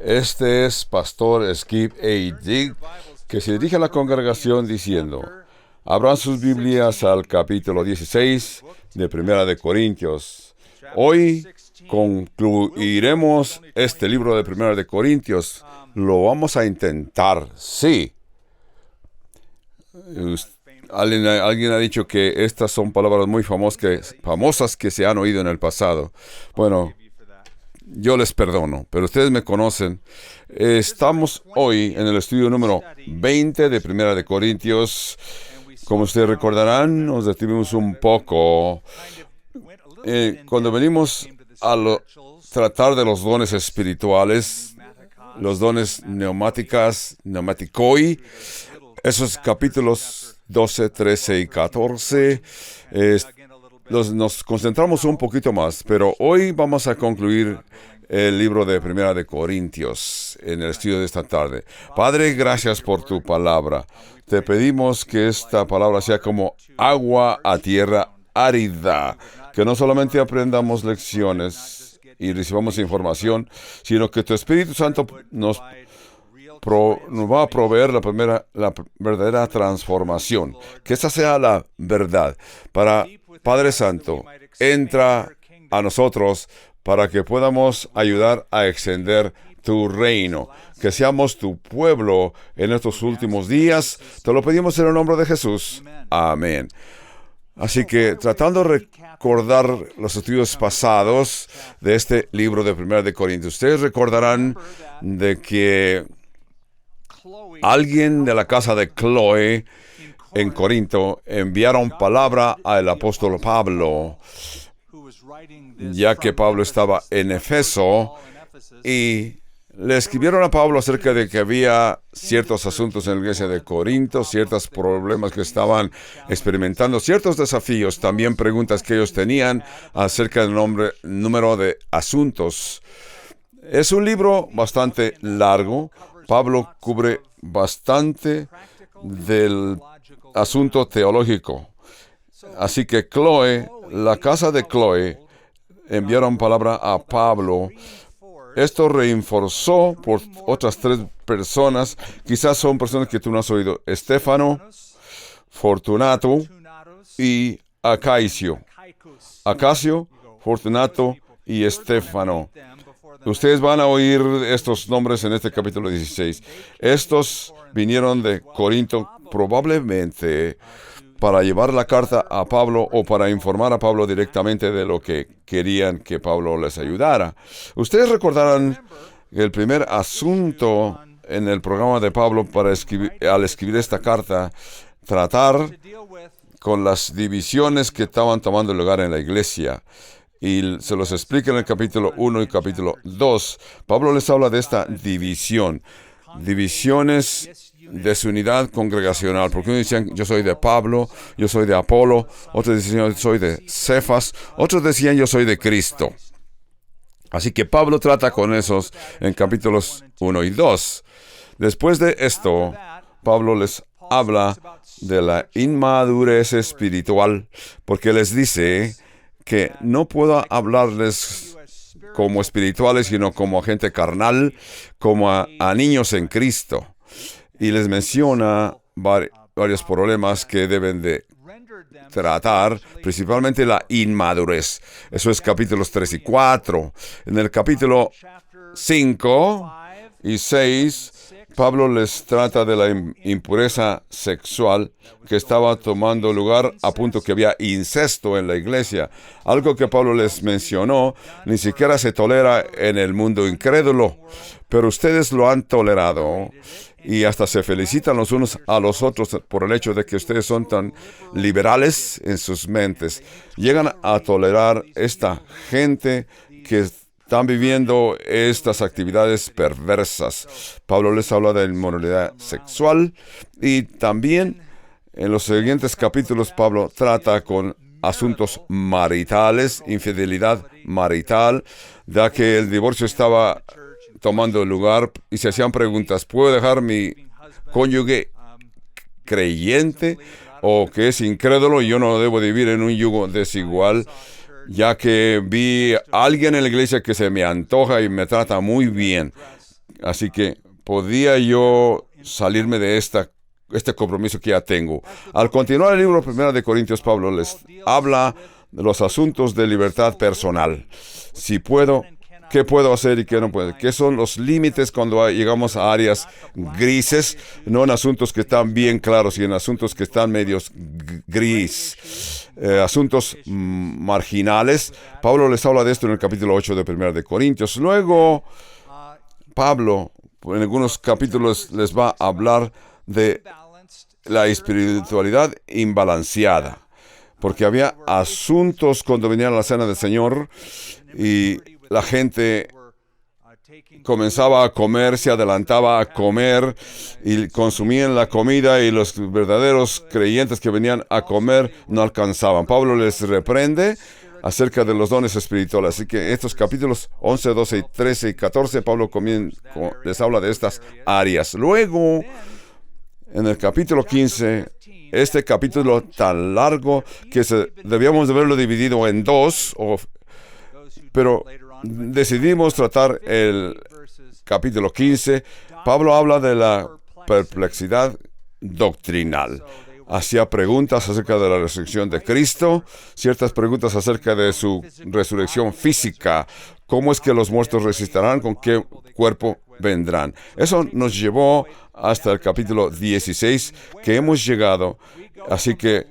Este es Pastor Skip A. Dick, que se dirige a la congregación diciendo: abran sus Biblias al capítulo 16 de Primera de Corintios. Hoy concluiremos este libro de Primera de Corintios. Lo vamos a intentar, sí. Alguien ha dicho que estas son palabras muy famosas que se han oído en el pasado. Bueno, yo les perdono, pero ustedes me conocen. Estamos hoy en el estudio número 20 de Primera de Corintios. Como ustedes recordarán, nos detuvimos un poco cuando venimos a tratar de los dones espirituales, los dones pneumaticoi, esos capítulos 12, 13 y 14. Nos concentramos un poquito más, pero hoy vamos a concluir el libro de Primera de Corintios en el estudio de esta tarde. Padre, gracias por tu palabra. Te pedimos que esta palabra sea como agua a tierra árida, que no solamente aprendamos lecciones y recibamos información, sino que tu Espíritu Santo nos va a proveer la verdadera transformación. Que esa sea la verdad. Padre Santo, entra a nosotros para que podamos ayudar a extender tu reino. Que seamos tu pueblo en estos últimos días. Te lo pedimos en el nombre de Jesús. Amén. Así que, tratando de recordar los estudios pasados de este libro de Primera de Corintios, ustedes recordarán de que alguien de la casa de Chloe en Corinto enviaron palabra al apóstol Pablo, ya que Pablo estaba en Efeso, y le escribieron a Pablo acerca de que había ciertos asuntos en la iglesia de Corinto, ciertos problemas que estaban experimentando, ciertos desafíos, también preguntas que ellos tenían acerca del número de asuntos. Es un libro bastante largo. Pablo cubre bastante del asunto teológico. Así que la casa de Chloe, enviaron palabra a Pablo. Esto reforzó por otras 3 personas. Quizás son personas que tú no has oído: Estéfano, Fortunato y Acacio. Acacio, Fortunato y Estéfano. Ustedes van a oír estos nombres en este capítulo 16. Estos vinieron de Corinto probablemente para llevar la carta a Pablo o para informar a Pablo directamente de lo que querían que Pablo les ayudara. Ustedes recordarán el primer asunto en el programa de Pablo al escribir esta carta, tratar con las divisiones que estaban tomando lugar en la iglesia. Y se los explica en el capítulo 1 y capítulo 2. Pablo les habla de esta divisiones de su unidad congregacional. Porque unos decían: yo soy de Pablo, yo soy de Apolo. Otros decían: yo soy de Cefas. Otros decían: yo soy de Cristo. Así que Pablo trata con esos en capítulos 1 y 2. Después de esto, Pablo les habla de la inmadurez espiritual, porque les dice que no puedo hablarles como espirituales, sino como a gente carnal, como a niños en Cristo. Y les menciona varios problemas que deben de tratar, principalmente la inmadurez. Eso es capítulos 3 y 4. En el capítulo 5 y 6, Pablo les trata de la impureza sexual que estaba tomando lugar, a punto que había incesto en la iglesia. Algo que Pablo les mencionó, ni siquiera se tolera en el mundo incrédulo, pero ustedes lo han tolerado y hasta se felicitan los unos a los otros por el hecho de que ustedes son tan liberales en sus mentes. Llegan a tolerar esta gente que están viviendo estas actividades perversas. Pablo les habla de inmoralidad sexual, y también en los siguientes capítulos Pablo trata con asuntos maritales, infidelidad marital, ya que el divorcio estaba tomando lugar y se hacían preguntas: ¿puedo dejar mi cónyuge creyente o que es incrédulo? Yo no debo vivir en un yugo desigual. Ya que vi a alguien en la iglesia que se me antoja y me trata muy bien. Así que podía yo salirme de este compromiso que ya tengo. Al continuar el libro 1 de Corintios, Pablo les habla de los asuntos de libertad personal. Si puedo, ¿qué puedo hacer y qué no puedo? ¿Qué son los límites cuando llegamos a áreas grises? No en asuntos que están bien claros y en asuntos que están medios gris. Asuntos marginales. Pablo les habla de esto en el capítulo 8 de 1 de Corintios. Luego, Pablo, en algunos capítulos, les va a hablar de la espiritualidad imbalanceada. Porque había asuntos cuando venía la cena del Señor y la gente comenzaba a comer, se adelantaba a comer y consumían la comida y los verdaderos creyentes que venían a comer no alcanzaban. Pablo les reprende acerca de los dones espirituales. Así que estos capítulos 11, 12, 13 y 14, Pablo les habla de estas áreas. Luego, en el capítulo 15, este capítulo tan largo que debíamos de haberlo dividido en dos, pero decidimos tratar el capítulo 15. Pablo habla de la perplejidad doctrinal. Hacía preguntas acerca de la resurrección de Cristo, ciertas preguntas acerca de su resurrección física. ¿Cómo es que los muertos resistirán? ¿Con qué cuerpo vendrán? Eso nos llevó hasta el capítulo 16 que hemos llegado. Así que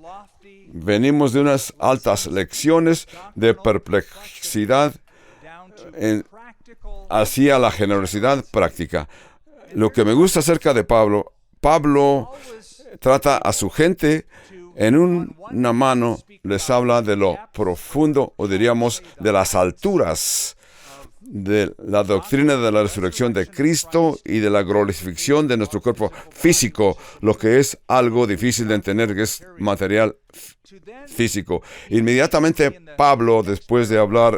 venimos de unas altas lecciones de perplejidad hacia la generosidad práctica. Lo que me gusta acerca de Pablo trata a su gente en una mano, les habla de lo profundo, o diríamos de las alturas de la doctrina de la resurrección de Cristo y de la glorificación de nuestro cuerpo físico, lo que es algo difícil de entender, que es físico. Inmediatamente Pablo, después de hablar,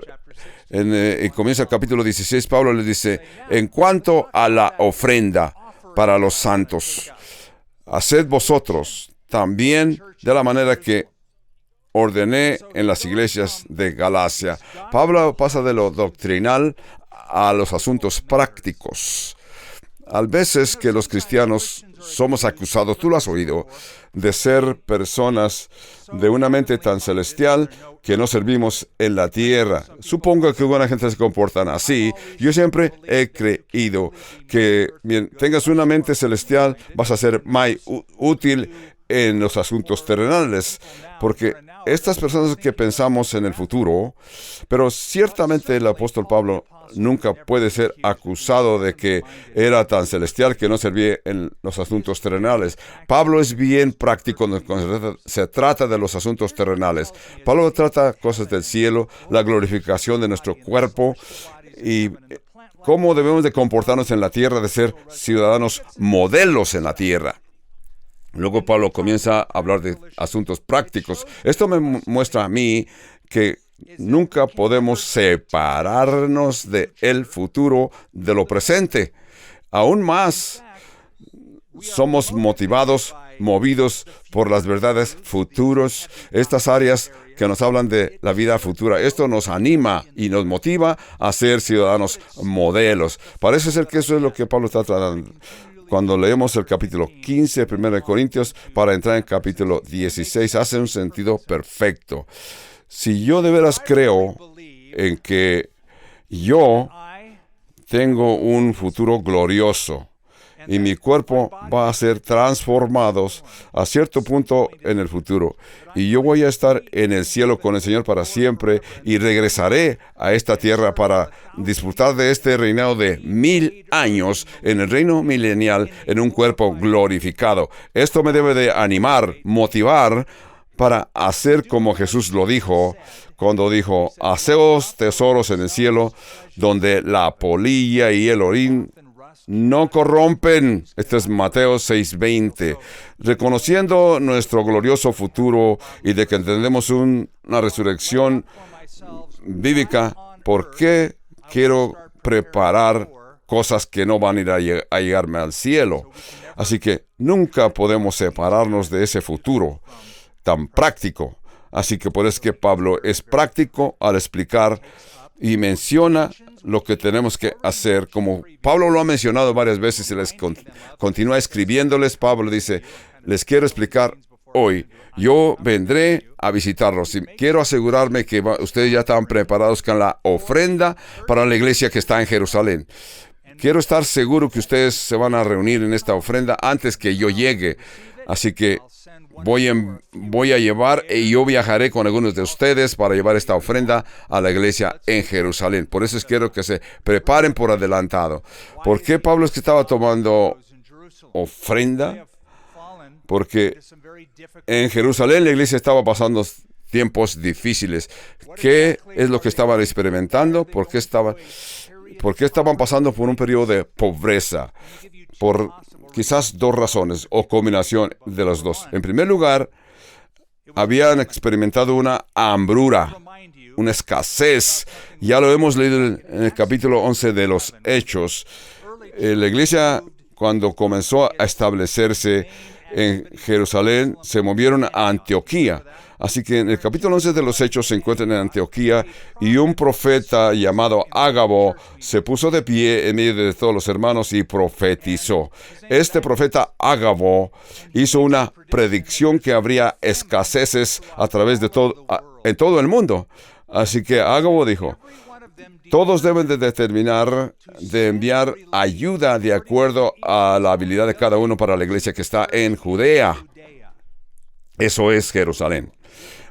y comienza el capítulo 16, Pablo le dice: en cuanto a la ofrenda para los santos, haced vosotros también de la manera que ordené en las iglesias de Galacia. Pablo pasa de lo doctrinal a los asuntos prácticos. A veces que los cristianos somos acusados, tú lo has oído, de ser personas de una mente tan celestial que no servimos en la tierra. Supongo que alguna gente se comportan así. Yo siempre he creído que tengas una mente celestial, vas a ser más útil en los asuntos terrenales, porque estas personas que pensamos en el futuro, pero ciertamente el apóstol Pablo nunca puede ser acusado de que era tan celestial que no servía en los asuntos terrenales. Pablo es bien práctico cuando se trata de los asuntos terrenales. Pablo trata cosas del cielo, la glorificación de nuestro cuerpo y cómo debemos de comportarnos en la tierra, de ser ciudadanos modelos en la tierra. Luego Pablo comienza a hablar de asuntos prácticos. Esto me muestra a mí que nunca podemos separarnos del futuro de lo presente. Aún más, somos movidos por las verdades futuras, estas áreas que nos hablan de la vida futura. Esto nos anima y nos motiva a ser ciudadanos modelos. Parece ser que eso es lo que Pablo está tratando. Cuando leemos el capítulo 15, 1 de Corintios, para entrar en capítulo 16, hace un sentido perfecto. Si yo de veras creo en que yo tengo un futuro glorioso y mi cuerpo va a ser transformado a cierto punto en el futuro, y yo voy a estar en el cielo con el Señor para siempre y regresaré a esta tierra para disfrutar de este reinado de 1000 años en el reino milenial en un cuerpo glorificado. Esto me debe de animar, motivar para hacer como Jesús lo dijo cuando dijo: haceos tesoros en el cielo, donde la polilla y el orín no corrompen. Este es Mateo 6:20. Reconociendo nuestro glorioso futuro y de que entendemos una resurrección bíblica, ¿por qué quiero preparar cosas que no van a ir a llegarme al cielo? Así que nunca podemos separarnos de ese futuro tan práctico. Así que por eso es que Pablo es práctico al explicar y menciona lo que tenemos que hacer. Como Pablo lo ha mencionado varias veces y les continúa escribiéndoles, Pablo dice, les quiero explicar hoy, yo vendré a visitarlos y quiero asegurarme que ustedes ya están preparados con la ofrenda para la iglesia que está en Jerusalén. Quiero estar seguro que ustedes se van a reunir en esta ofrenda antes que yo llegue. Así que voy a llevar y yo viajaré con algunos de ustedes para llevar esta ofrenda a la iglesia en Jerusalén. Por eso quiero que se preparen por adelantado. ¿Por qué Pablo es que estaba tomando ofrenda? Porque en Jerusalén la iglesia estaba pasando tiempos difíciles. ¿Qué es lo que estaban experimentando? ¿Por qué estaban pasando por un periodo de pobreza? Por quizás dos razones o combinación de las dos. En primer lugar, habían experimentado una hambruna, una escasez. Ya lo hemos leído en el capítulo 11 de los Hechos. La iglesia, cuando comenzó a establecerse en Jerusalén, se movieron a Antioquía. Así que en el capítulo 11 de los Hechos se encuentran en Antioquía y un profeta llamado Ágabo se puso de pie en medio de todos los hermanos y profetizó. Este profeta Ágabo hizo una predicción que habría escaseces a través de en todo el mundo. Así que Ágabo dijo, todos deben de determinar de enviar ayuda de acuerdo a la habilidad de cada uno para la iglesia que está en Judea. Eso es Jerusalén.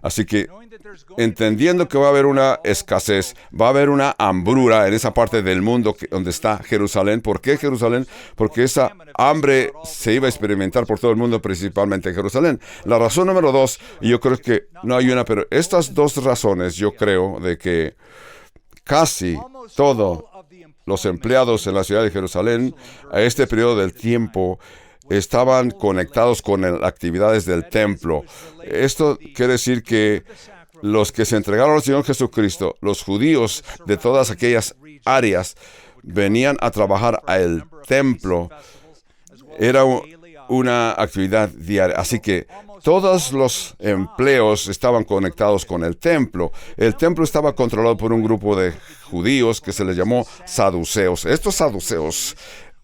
Así que, entendiendo que va a haber una escasez, va a haber una hambruna en esa parte del mundo donde está Jerusalén. ¿Por qué Jerusalén? Porque esa hambre se iba a experimentar por todo el mundo, principalmente en Jerusalén. La razón número 2, y yo creo que no hay una, pero estas dos razones, yo creo, de que casi todos los empleados en la ciudad de Jerusalén, a este periodo del tiempo, estaban conectados con las actividades del templo. Esto quiere decir que los que se entregaron al Señor Jesucristo, los judíos de todas aquellas áreas, venían a trabajar al templo. Era una actividad diaria. Así que todos los empleos estaban conectados con el templo. El templo estaba controlado por un grupo de judíos que se les llamó saduceos. Estos saduceos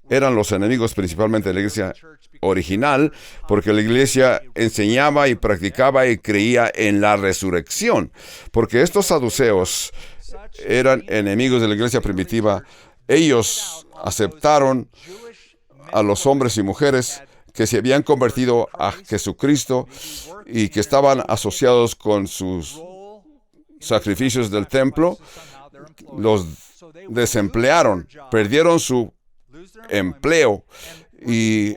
eran los enemigos principalmente de la iglesia original, porque la iglesia enseñaba y practicaba y creía en la resurrección. Porque estos saduceos eran enemigos de la iglesia primitiva. Ellos aceptaron a los hombres y mujeres que se habían convertido a Jesucristo y que estaban asociados con sus sacrificios del templo. Los desemplearon, perdieron su empleo, y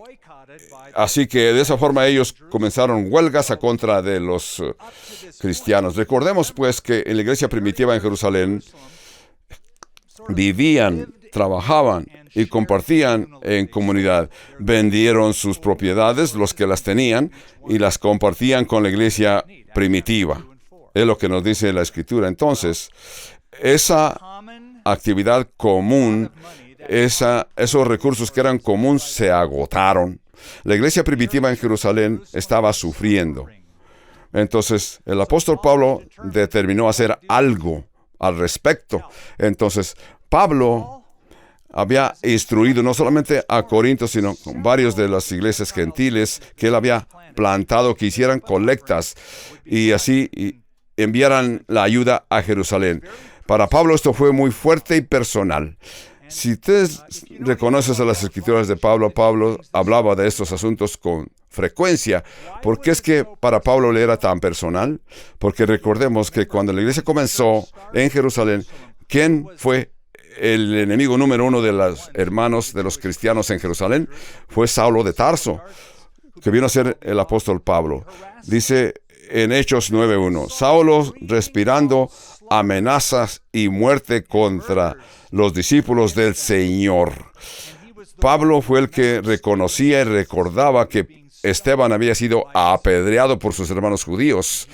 así que de esa forma ellos comenzaron huelgas a contra de los cristianos. Recordemos pues que en la iglesia primitiva en Jerusalén vivían, trabajaban y compartían en comunidad. Vendieron sus propiedades, los que las tenían, y las compartían con la iglesia primitiva. Es lo que nos dice la Escritura. Entonces, esa actividad común, esos recursos que eran comunes se agotaron. La iglesia primitiva en Jerusalén estaba sufriendo. Entonces, el apóstol Pablo determinó hacer algo al respecto. Entonces, Pablo había instruido no solamente a Corinto, sino con varios de las iglesias gentiles que él había plantado, que hicieran colectas y así enviaran la ayuda a Jerusalén. Para Pablo esto fue muy fuerte y personal. Si ustedes reconocen a las escrituras de Pablo, Pablo hablaba de estos asuntos con frecuencia. ¿Por qué es que para Pablo le era tan personal? Porque recordemos que cuando la iglesia comenzó en Jerusalén, ¿quién fue el enemigo número uno de los hermanos de los cristianos en Jerusalén? Fue Saulo de Tarso, que vino a ser el apóstol Pablo. Dice en Hechos 9:1, Saulo respirando amenazas y muerte contra los discípulos del Señor. Pablo fue el que reconocía y recordaba que Esteban había sido apedreado por sus hermanos judíos.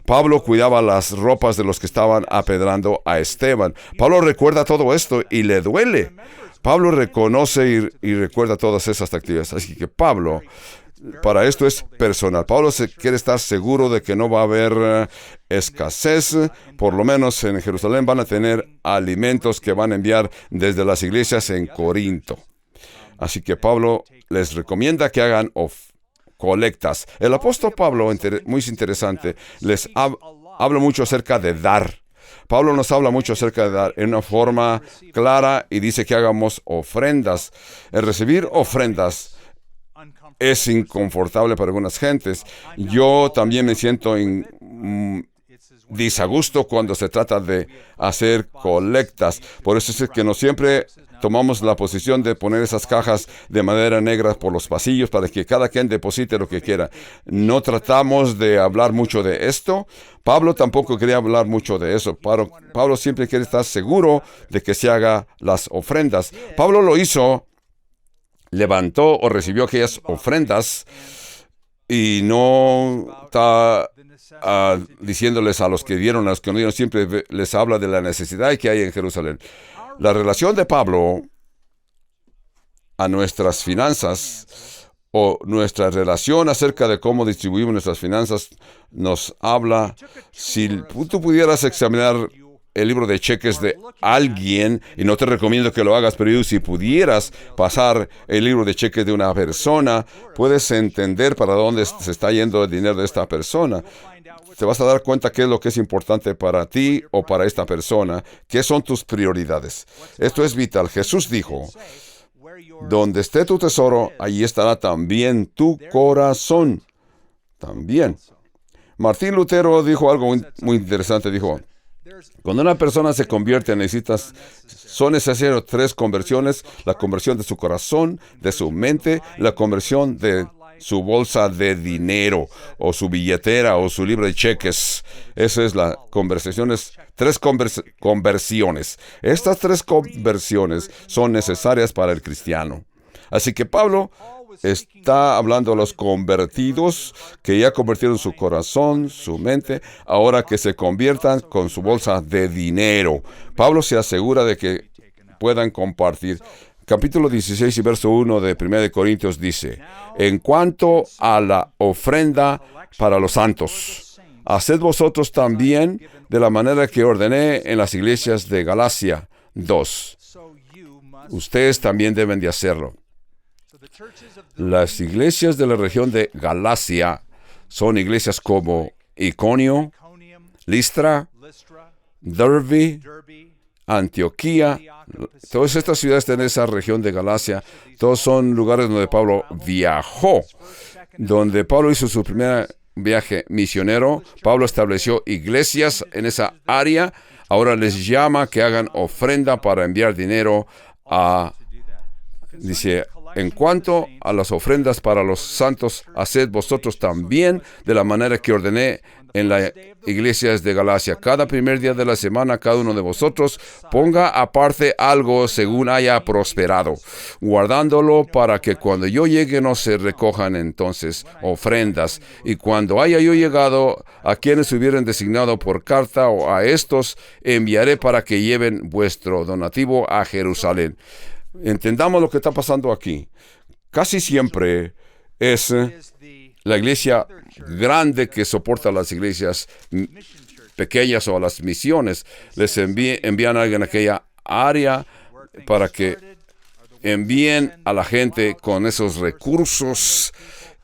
Pablo cuidaba las ropas de los que estaban apedrando a Esteban. Pablo recuerda todo esto y le duele. Pablo reconoce y recuerda todas esas actividades. Así que Pablo para esto es personal. Pablo quiere estar seguro de que no va a haber escasez. Por lo menos en Jerusalén van a tener alimentos que van a enviar desde las iglesias en Corinto. Así que Pablo les recomienda que hagan colectas. El apóstol Pablo, muy interesante, les habla mucho acerca de dar. Pablo nos habla mucho acerca de dar en una forma clara y dice que hagamos ofrendas. El recibir ofrendas es inconfortable para algunas gentes. Yo también me siento desagusto cuando se trata de hacer colectas. Por eso es que no siempre tomamos la posición de poner esas cajas de madera negra por los pasillos para que cada quien deposite lo que quiera. No tratamos de hablar mucho de esto. Pablo tampoco quería hablar mucho de eso. Pablo siempre quiere estar seguro de que se haga las ofrendas. Pablo lo hizo, levantó o recibió aquellas ofrendas y no está diciéndoles a los que dieron, a los que no dieron, siempre les habla de la necesidad que hay en Jerusalén. La relación de Pablo a nuestras finanzas o nuestra relación acerca de cómo distribuimos nuestras finanzas nos habla. Si tú pudieras examinar el libro de cheques de alguien, y no te recomiendo que lo hagas, pero si pudieras pasar el libro de cheques de una persona, puedes entender para dónde se está yendo el dinero de esta persona. Te vas a dar cuenta qué es lo que es importante para ti o para esta persona, qué son tus prioridades. Esto es vital. Jesús dijo, donde esté tu tesoro, allí estará también tu corazón. También. Martín Lutero dijo algo muy interesante, dijo, cuando una persona se convierte, son necesarias 3 conversiones: la conversión de su corazón, de su mente, la conversión de su bolsa de dinero, o su billetera, o su libro de cheques. Esa es la conversación, 3 conversiones. Estas 3 conversiones son necesarias para el cristiano. Así que Pablo está hablando a los convertidos que ya convirtieron su corazón, su mente, ahora que se conviertan con su bolsa de dinero. Pablo se asegura de que puedan compartir. Capítulo 16 y verso 1 de 1 de Corintios dice, en cuanto a la ofrenda para los santos, haced vosotros también de la manera que ordené en las iglesias de Galacia 2. Ustedes también deben de hacerlo. Las iglesias de la región de Galacia son iglesias como Iconio, Listra, Derbe, Antioquía. Todas estas ciudades en esa región de Galacia, todos son lugares donde Pablo viajó, donde Pablo hizo su primer viaje misionero. Pablo estableció iglesias en esa área. Ahora les llama que hagan ofrenda para enviar dinero dice, en cuanto a las ofrendas para los santos, haced vosotros también de la manera que ordené en las iglesias de Galacia. Cada primer día de la semana, cada uno de vosotros ponga aparte algo según haya prosperado, guardándolo para que cuando yo llegue no se recojan entonces ofrendas. Y cuando haya yo llegado, a quienes hubieren designado por carta o a estos, enviaré para que lleven vuestro donativo a Jerusalén. Entendamos lo que está pasando aquí. Casi siempre es la iglesia grande que soporta a las iglesias pequeñas o a las misiones. Les envían a alguien a aquella área para que envíen a la gente con esos recursos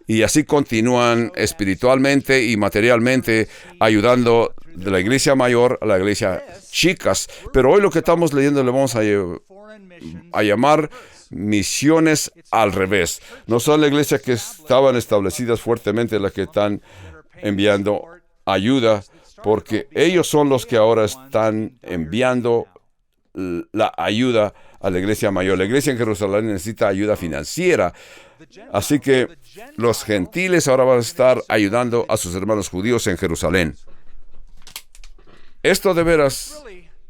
y así continúan espiritualmente y materialmente ayudando de la iglesia mayor a la iglesia chicas. Pero hoy lo que estamos leyendo le vamos a llamar misiones al revés. No son la iglesia que estaban establecidas fuertemente las que están enviando ayuda, porque ellos son los que ahora están enviando la ayuda a la iglesia mayor. La iglesia en Jerusalén necesita ayuda financiera. Así que los gentiles ahora van a estar ayudando a sus hermanos judíos en Jerusalén. Esto de veras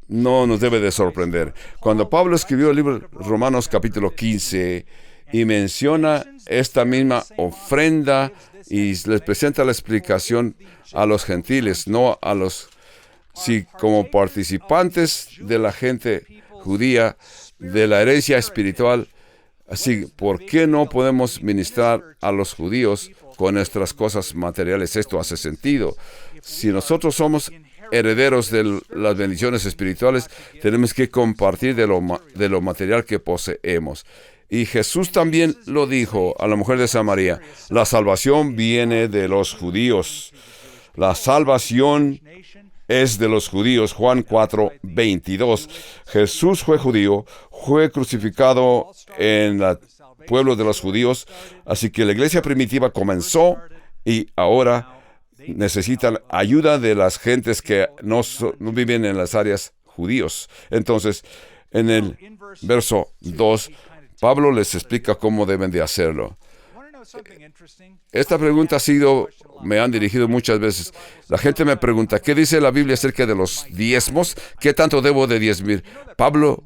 no nos debe de sorprender. Cuando Pablo escribió el libro Romanos capítulo 15 y menciona esta misma ofrenda y les presenta la explicación a los gentiles, no a los, si como participantes de la gente judía, de la herencia espiritual, Así, ¿por qué no podemos ministrar a los judíos con nuestras cosas materiales? Esto hace sentido. Si nosotros somos herederos de las bendiciones espirituales, tenemos que compartir de lo material que poseemos. Y Jesús también lo dijo a la mujer de Samaria: la salvación viene de los judíos. La salvación es de los judíos. Juan 4:22. Jesús fue judío, fue crucificado en el pueblo de los judíos, así que la iglesia primitiva comenzó y ahora necesitan ayuda de las gentes que no viven en las áreas judíos. Entonces, en el verso 2, Pablo les explica cómo deben de hacerlo. Esta pregunta me han dirigido muchas veces. La gente me pregunta, ¿qué dice la Biblia acerca de los diezmos? ¿Qué tanto debo de diezmir? Pablo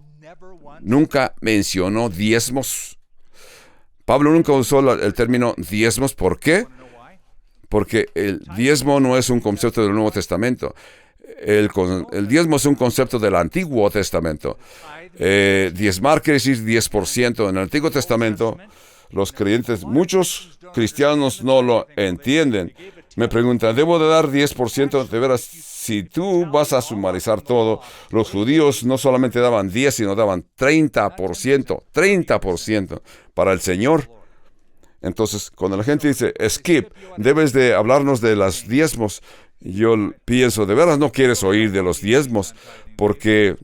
nunca mencionó diezmos. Pablo nunca usó el término diezmos. ¿Por qué? Porque el diezmo no es un concepto del Nuevo Testamento. El diezmo es un concepto del Antiguo Testamento. Diezmar quiere decir 10%. En el Antiguo Testamento, los creyentes, muchos cristianos no lo entienden. Me preguntan, ¿debo de dar 10%? De veras, si tú vas a sumarizar todo, los judíos no solamente daban 10, sino daban 30% para el Señor. Entonces, cuando la gente dice, Skip, debes de hablarnos de los diezmos, yo pienso, de veras no quieres oír de los diezmos, porque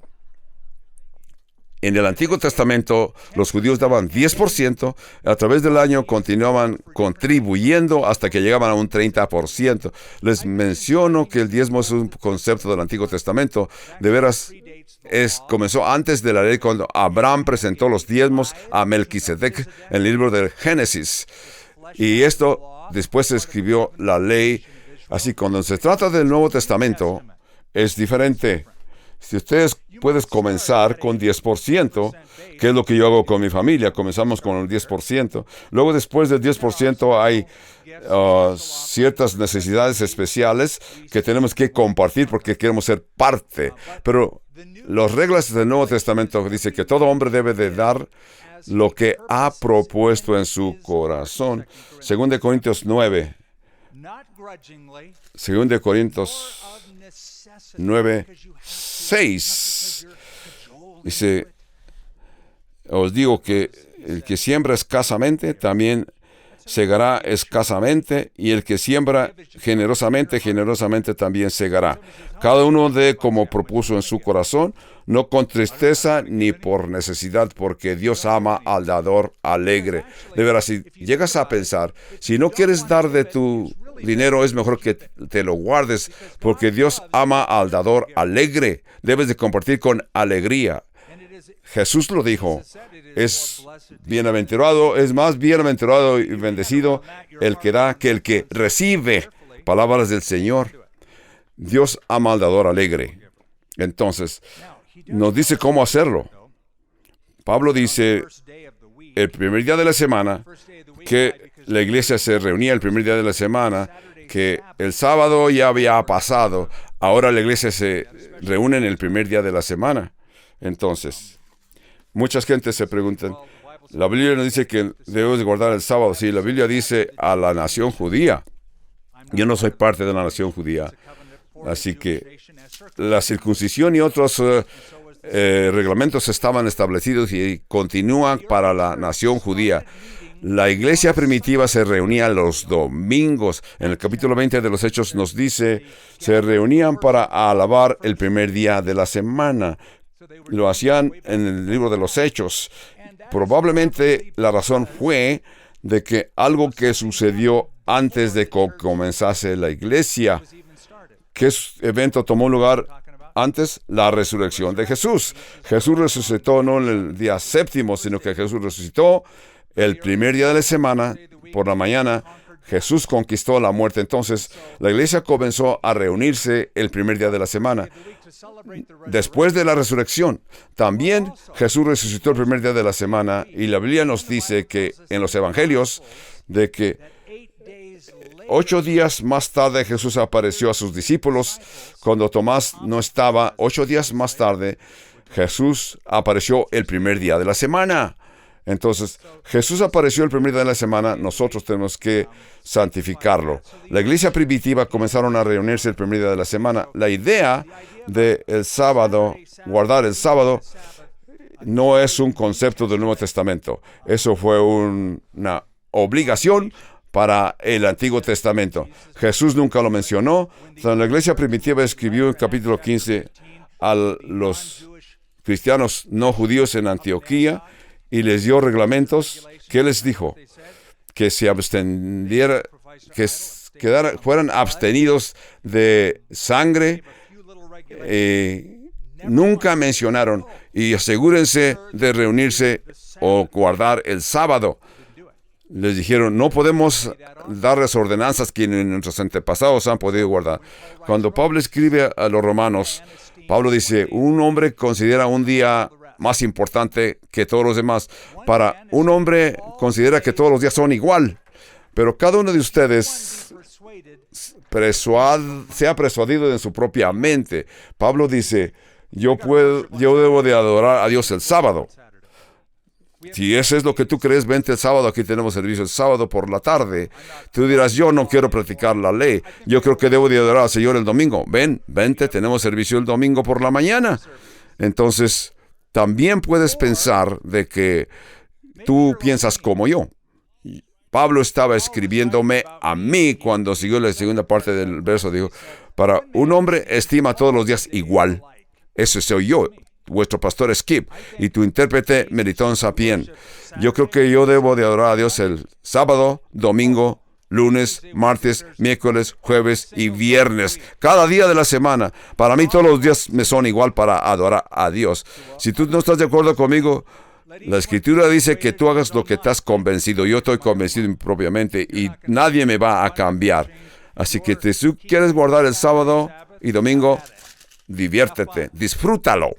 en el Antiguo Testamento los judíos daban 10%, a través del año continuaban contribuyendo hasta que llegaban a un 30%. Les menciono que el diezmo es un concepto del Antiguo Testamento, de veras comenzó antes de la ley, cuando Abraham presentó los diezmos a Melquisedec en el libro del Génesis. Y esto después se escribió la ley. Así, cuando se trata del Nuevo Testamento, es diferente. Si ustedes pueden comenzar con 10%, que es lo que yo hago con mi familia, comenzamos con el 10%. Luego, después del 10%, hay ciertas necesidades especiales que tenemos que compartir porque queremos ser parte. Pero las reglas del Nuevo Testamento dicen que todo hombre debe de dar lo que ha propuesto en su corazón. 2 Corintios 9. 2 Corintios 9:6. Dice, os digo que el que siembra escasamente, también segará escasamente, y el que siembra generosamente, generosamente también segará. Cada uno dé como propuso en su corazón, no con tristeza ni por necesidad, porque Dios ama al dador alegre. De veras, si llegas a pensar, si no quieres dar de tu dinero, es mejor que te lo guardes, porque Dios ama al dador alegre. Debes de compartir con alegría. Jesús lo dijo, es bienaventurado, es más bienaventurado y bendecido el que da que el que recibe. Palabras del Señor. Dios ama al dador alegre. Entonces, nos dice cómo hacerlo. Pablo dice, el primer día de la semana, que la iglesia se reunía el primer día de la semana, que el sábado ya había pasado, ahora la iglesia se reúne en el primer día de la semana. Entonces, muchas gentes se preguntan, la Biblia no dice que debemos guardar el sábado. Sí, la Biblia dice a la nación judía. Yo no soy parte de la nación judía. Así que la circuncisión y otros reglamentos estaban establecidos y continúan para la nación judía. La iglesia primitiva se reunía los domingos. En el capítulo 20 de los Hechos nos dice, se reunían para alabar el primer día de la semana. Lo hacían en el libro de los Hechos. Probablemente la razón fue de que algo que sucedió antes de que comenzase la iglesia. ¿Qué evento tomó lugar antes? La resurrección de Jesús. Jesús resucitó no en el día séptimo, sino que Jesús resucitó el primer día de la semana, por la mañana. Jesús conquistó la muerte. Entonces, la iglesia comenzó a reunirse el primer día de la semana. Después de la resurrección, también Jesús resucitó el primer día de la semana, y la Biblia nos dice que en los evangelios, de que 8 días más tarde Jesús apareció a sus discípulos. Cuando Tomás no estaba, 8 días más tarde, Jesús apareció el primer día de la semana. Entonces, Jesús apareció el primer día de la semana, nosotros tenemos que santificarlo. La iglesia primitiva comenzaron a reunirse el primer día de la semana. La idea de el sábado, guardar el sábado, no es un concepto del Nuevo Testamento. Eso fue una obligación para el Antiguo Testamento. Jesús nunca lo mencionó. La iglesia primitiva escribió en capítulo 15 a los cristianos no judíos en Antioquía y les dio reglamentos. ¿Qué les dijo? Que se abstendiera, fueran abstenidos de sangre. Nunca mencionaron y asegúrense de reunirse o guardar el sábado. Les dijeron, no podemos darles ordenanzas que nuestros antepasados han podido guardar. Cuando Pablo escribe a los romanos, Pablo dice, un hombre considera un día más importante que todos los demás. Para un hombre considera que todos los días son igual. Pero cada uno de ustedes se ha persuadido en su propia mente. Pablo dice, yo debo de adorar a Dios el sábado. Si eso es lo que tú crees, vente el sábado. Aquí tenemos servicio el sábado por la tarde. Tú dirás, yo no quiero practicar la ley. Yo creo que debo de adorar al Señor el domingo. Vente, tenemos servicio el domingo por la mañana. Entonces, también puedes pensar de que tú piensas como yo. Pablo estaba escribiéndome a mí cuando siguió la segunda parte del verso. Dijo, para un hombre estima todos los días igual. Eso soy yo. Vuestro pastor Skip y tu intérprete Melitón Sapien. Yo creo que yo debo de adorar a Dios el sábado, domingo, lunes, martes, miércoles, jueves y viernes. Cada día de la semana. Para mí todos los días me son igual para adorar a Dios. Si tú no estás de acuerdo conmigo, la Escritura dice que tú hagas lo que estás convencido. Yo estoy convencido propiamente y nadie me va a cambiar. Así que si tú quieres guardar el sábado y domingo, diviértete, disfrútalo.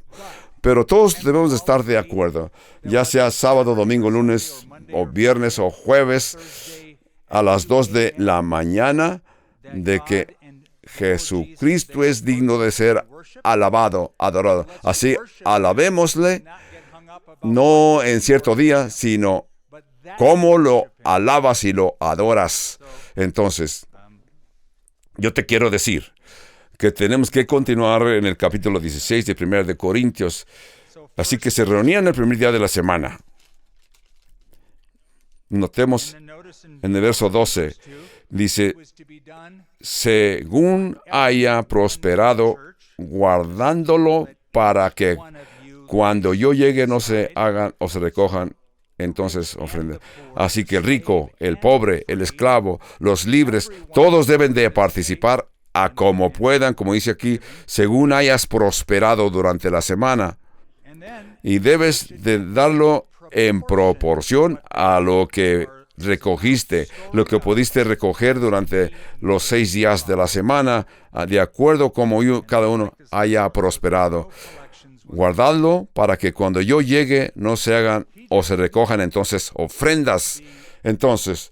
Pero todos debemos estar de acuerdo, ya sea sábado, domingo, lunes, o viernes, o jueves, a las 2 de la mañana, de que Jesucristo es digno de ser alabado, adorado. Así, alabémosle, no en cierto día, sino cómo lo alabas y lo adoras. Entonces, yo te quiero decir que tenemos que continuar en el capítulo 16 de 1 de Corintios. Así que se reunían el primer día de la semana. Notemos en el verso 12, dice, según haya prosperado, guardándolo para que cuando yo llegue no se hagan o se recojan entonces ofrenda. Así que el rico, el pobre, el esclavo, los libres, todos deben de participar a como puedan, como dice aquí, según hayas prosperado durante la semana. Y debes de darlo en proporción a lo que recogiste, lo que pudiste recoger durante los 6 días de la semana, de acuerdo como cada uno haya prosperado. Guardadlo para que cuando yo llegue no se hagan o se recojan entonces ofrendas. Entonces,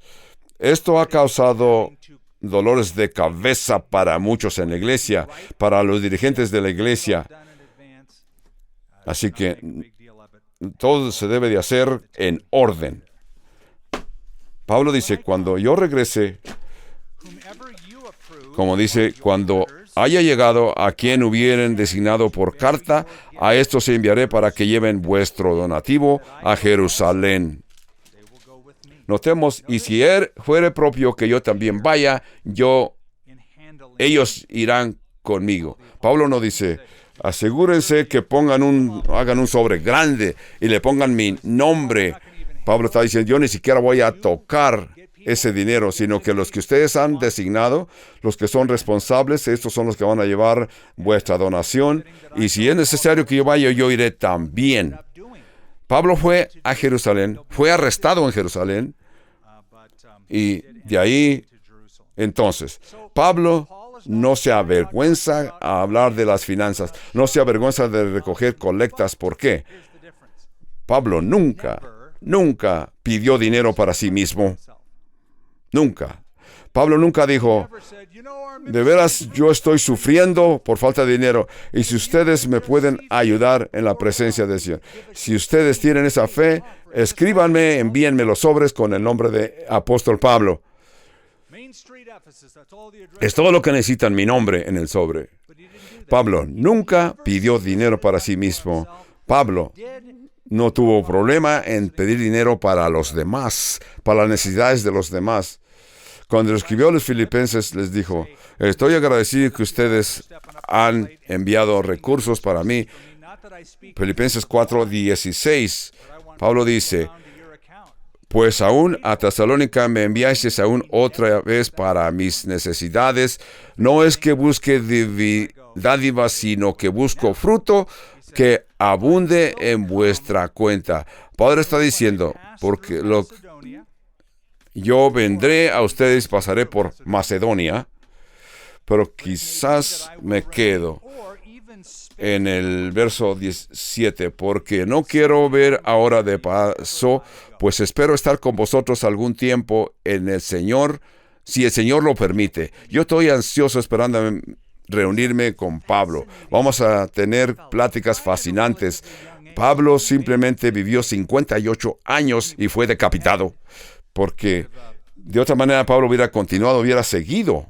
esto ha causado dolores de cabeza para muchos en la iglesia, para los dirigentes de la iglesia. Así que todo se debe de hacer en orden. Pablo dice, cuando yo regrese, como dice, cuando haya llegado a quien hubieren designado por carta, a estos enviaré para que lleven vuestro donativo a Jerusalén. Notemos, y si fuere propio que yo también vaya, ellos irán conmigo. Pablo no dice, asegúrense que hagan un sobre grande y le pongan mi nombre. Pablo está diciendo, yo ni siquiera voy a tocar ese dinero, sino que los que ustedes han designado, los que son responsables, estos son los que van a llevar vuestra donación. Y si es necesario que yo vaya, yo iré también. Pablo fue a Jerusalén, fue arrestado en Jerusalén, y de ahí, entonces, Pablo no se avergüenza a hablar de las finanzas, no se avergüenza de recoger colectas. ¿Por qué? Pablo nunca pidió dinero para sí mismo. Nunca. Pablo nunca dijo, de veras yo estoy sufriendo por falta de dinero, y si ustedes me pueden ayudar en la presencia del Señor, si ustedes tienen esa fe, escríbanme, envíenme los sobres con el nombre de apóstol Pablo. Es todo lo que necesitan, mi nombre en el sobre. Pablo nunca pidió dinero para sí mismo. Pablo no tuvo problema en pedir dinero para los demás, para las necesidades de los demás. Cuando escribió a los filipenses, les dijo, estoy agradecido que ustedes han enviado recursos para mí. Filipenses 4:16. Pablo dice, pues aún a Tesalónica me enviasteis aún otra vez para mis necesidades. No es que busque dádivas, sino que busco fruto que abunde en vuestra cuenta. Pablo está diciendo, porque yo vendré a ustedes, pasaré por Macedonia, pero quizás me quedo en el verso 17, porque no quiero ver ahora de paso, pues espero estar con vosotros algún tiempo en el Señor, si el Señor lo permite. Yo estoy ansioso esperando reunirme con Pablo. Vamos a tener pláticas fascinantes. Pablo simplemente vivió 58 años y fue decapitado, porque de otra manera Pablo hubiera continuado, hubiera seguido.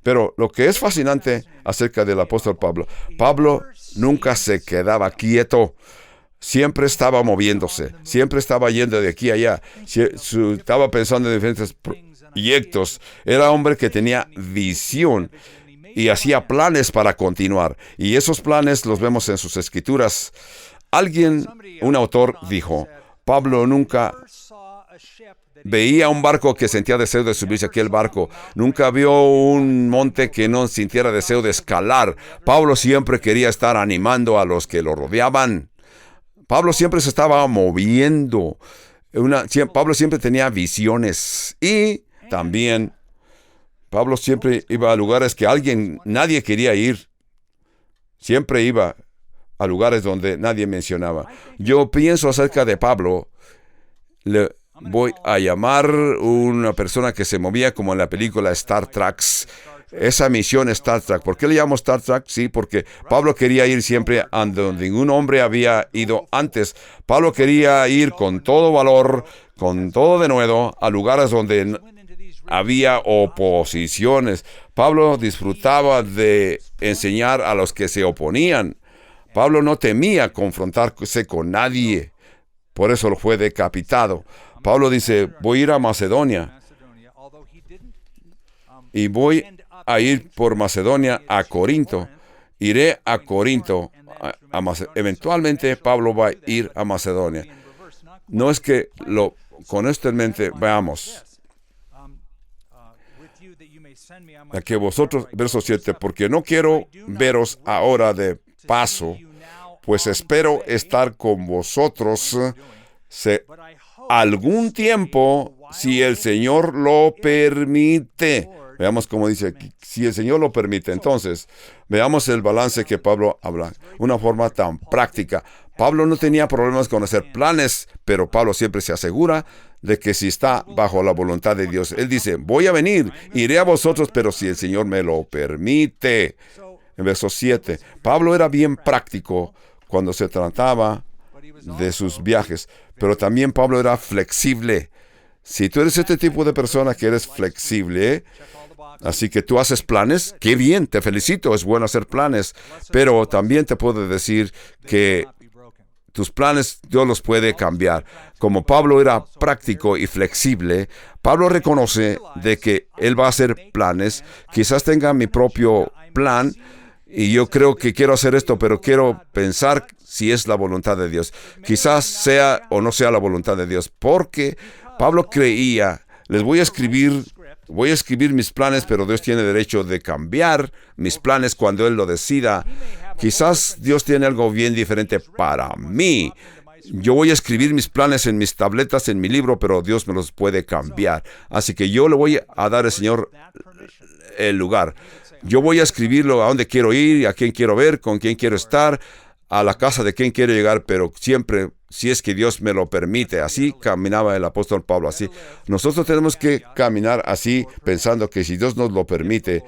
Pero lo que es fascinante acerca del apóstol Pablo, Pablo nunca se quedaba quieto. Siempre estaba moviéndose, siempre estaba yendo de aquí a allá, estaba pensando en diferentes proyectos. Era hombre que tenía visión y hacía planes para continuar. Y esos planes los vemos en sus escrituras. Un autor dijo, Pablo nunca veía un barco que sentía deseo de subirse a aquel barco. Nunca vio un monte que no sintiera deseo de escalar. Pablo siempre quería estar animando a los que lo rodeaban. Pablo siempre se estaba moviendo. Pablo siempre tenía visiones. Y también Pablo siempre iba a lugares que nadie quería ir. Siempre iba a lugares donde nadie mencionaba. Yo pienso acerca de Pablo. Le voy a llamar una persona que se movía como en la película Star Trek. Esa misión Star Trek. ¿Por qué le llamo Star Trek? Sí, porque Pablo quería ir siempre a donde ningún hombre había ido antes. Pablo quería ir con todo valor, con todo denuedo, a lugares donde había oposiciones. Pablo disfrutaba de enseñar a los que se oponían. Pablo no temía confrontarse con nadie. Por eso lo fue decapitado. Pablo dice, voy a ir a Macedonia. Y voy a ir por Macedonia a Corinto. Iré a Corinto. Eventualmente Pablo va a ir a Macedonia. No es que con esto en mente, veamos. A que vosotros, verso 7, porque no quiero veros ahora de paso, pues espero estar con vosotros algún tiempo, si el Señor lo permite. Veamos cómo dice aquí, si el Señor lo permite. Entonces, veamos el balance que Pablo habla, una forma tan práctica. Pablo no tenía problemas con hacer planes, pero Pablo siempre se asegura de que si está bajo la voluntad de Dios. Él dice, voy a venir, iré a vosotros, pero si el Señor me lo permite. En verso 7, Pablo era bien práctico cuando se trataba de sus viajes, pero también Pablo era flexible. Si tú eres este tipo de persona que eres flexible, así que tú haces planes, qué bien, te felicito, es bueno hacer planes, pero también te puedo decir que tus planes Dios los puede cambiar. Como Pablo era práctico y flexible, Pablo reconoce de que él va a hacer planes. Quizás tenga mi propio plan y yo creo que quiero hacer esto, pero quiero pensar si es la voluntad de Dios. Quizás sea o no sea la voluntad de Dios, porque Pablo creía, voy a escribir mis planes, pero Dios tiene derecho de cambiar mis planes cuando Él lo decida. Quizás Dios tiene algo bien diferente para mí. Yo voy a escribir mis planes en mis tabletas, en mi libro, pero Dios me los puede cambiar. Así que yo le voy a dar al Señor el lugar. Yo voy a escribirlo a dónde quiero ir, a quién quiero ver, con quién quiero estar, a la casa de quién quiero llegar, pero siempre, si es que Dios me lo permite. Así caminaba el apóstol Pablo, así. Nosotros tenemos que caminar así, pensando que si Dios nos lo permite.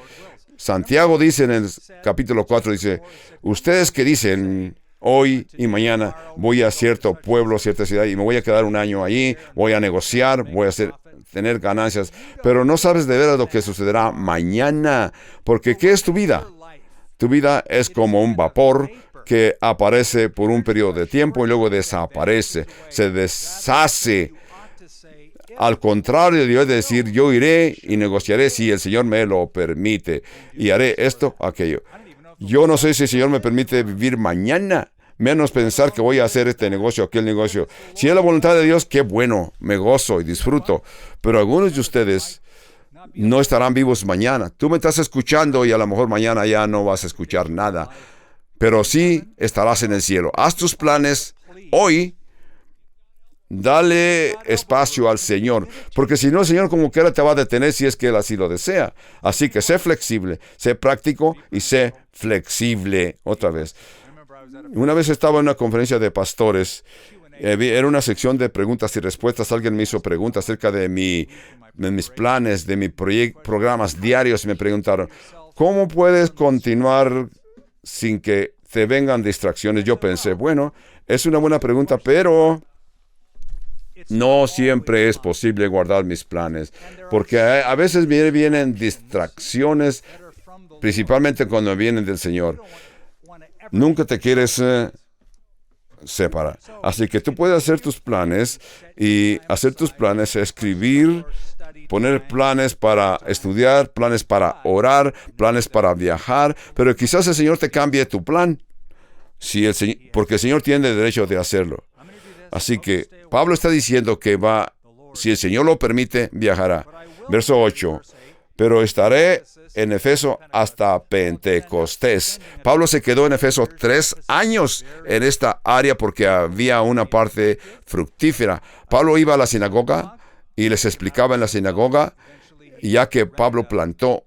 Santiago dice en el capítulo 4, dice, ustedes que dicen, hoy y mañana voy a cierto pueblo, cierta ciudad, y me voy a quedar un año allí, voy a negociar, voy a tener ganancias, pero no sabes de veras lo que sucederá mañana, porque ¿qué es tu vida? Tu vida es como un vapor que aparece por un periodo de tiempo y luego desaparece, se deshace. Al contrario, debes decir, yo iré y negociaré si el Señor me lo permite, y haré esto, aquello. Yo no sé si el Señor me permite vivir mañana, menos pensar que voy a hacer este negocio, aquel negocio. Si es la voluntad de Dios, qué bueno, me gozo y disfruto. Pero algunos de ustedes no estarán vivos mañana. Tú me estás escuchando y a lo mejor mañana ya no vas a escuchar nada, pero sí estarás en el cielo. Haz tus planes hoy. Dale espacio al Señor, porque si no, el Señor como quiera te va a detener si es que Él así lo desea. Así que sé flexible, sé práctico y sé flexible. Otra vez. Una vez estaba en una conferencia de pastores, era una sección de preguntas y respuestas. Alguien me hizo preguntas acerca de mis planes, de mis programas diarios, y me preguntaron, ¿cómo puedes continuar sin que te vengan distracciones? Yo pensé, bueno, es una buena pregunta, pero no siempre es posible guardar mis planes, porque a veces vienen distracciones, principalmente cuando vienen del Señor. Nunca te quieres separar. Así que tú puedes hacer tus planes, y hacer tus planes, escribir, poner planes para estudiar, planes para orar, planes para viajar, pero quizás el Señor te cambie tu plan, porque el Señor tiene el derecho de hacerlo. Así que Pablo está diciendo que si el Señor lo permite, viajará. Verso 8. Pero estaré en Efeso hasta Pentecostés. Pablo se quedó en Efeso 3 años en esta área porque había una parte fructífera. Pablo iba a la sinagoga y les explicaba en la sinagoga, ya que Pablo plantó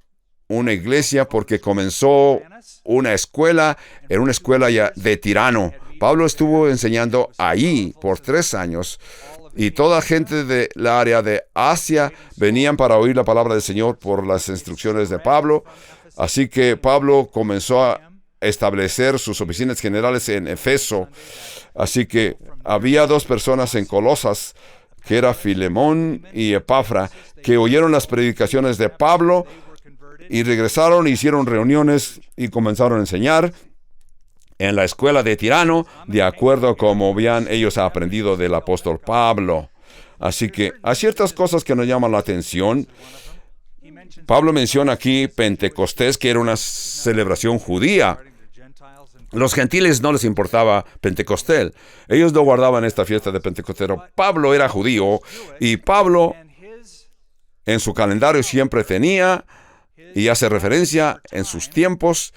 una iglesia porque comenzó una escuela, en una escuela ya de Tirano. Pablo estuvo enseñando ahí por 3 años, y toda gente de la área de Asia venían para oír la palabra del Señor por las instrucciones de Pablo. Así que Pablo comenzó a establecer sus oficinas generales en Efeso. Así que había 2 personas en Colosas, que era Filemón y Epafra, que oyeron las predicaciones de Pablo y regresaron, hicieron reuniones y comenzaron a enseñar en la escuela de Tirano, de acuerdo a como habían ellos aprendido del apóstol Pablo. Así que hay ciertas cosas que nos llaman la atención. Pablo menciona aquí Pentecostés, que era una celebración judía. Los gentiles no les importaba Pentecostés. Ellos no guardaban esta fiesta de Pentecostés. Pablo era judío, y Pablo en su calendario siempre tenía, y hace referencia en sus tiempos,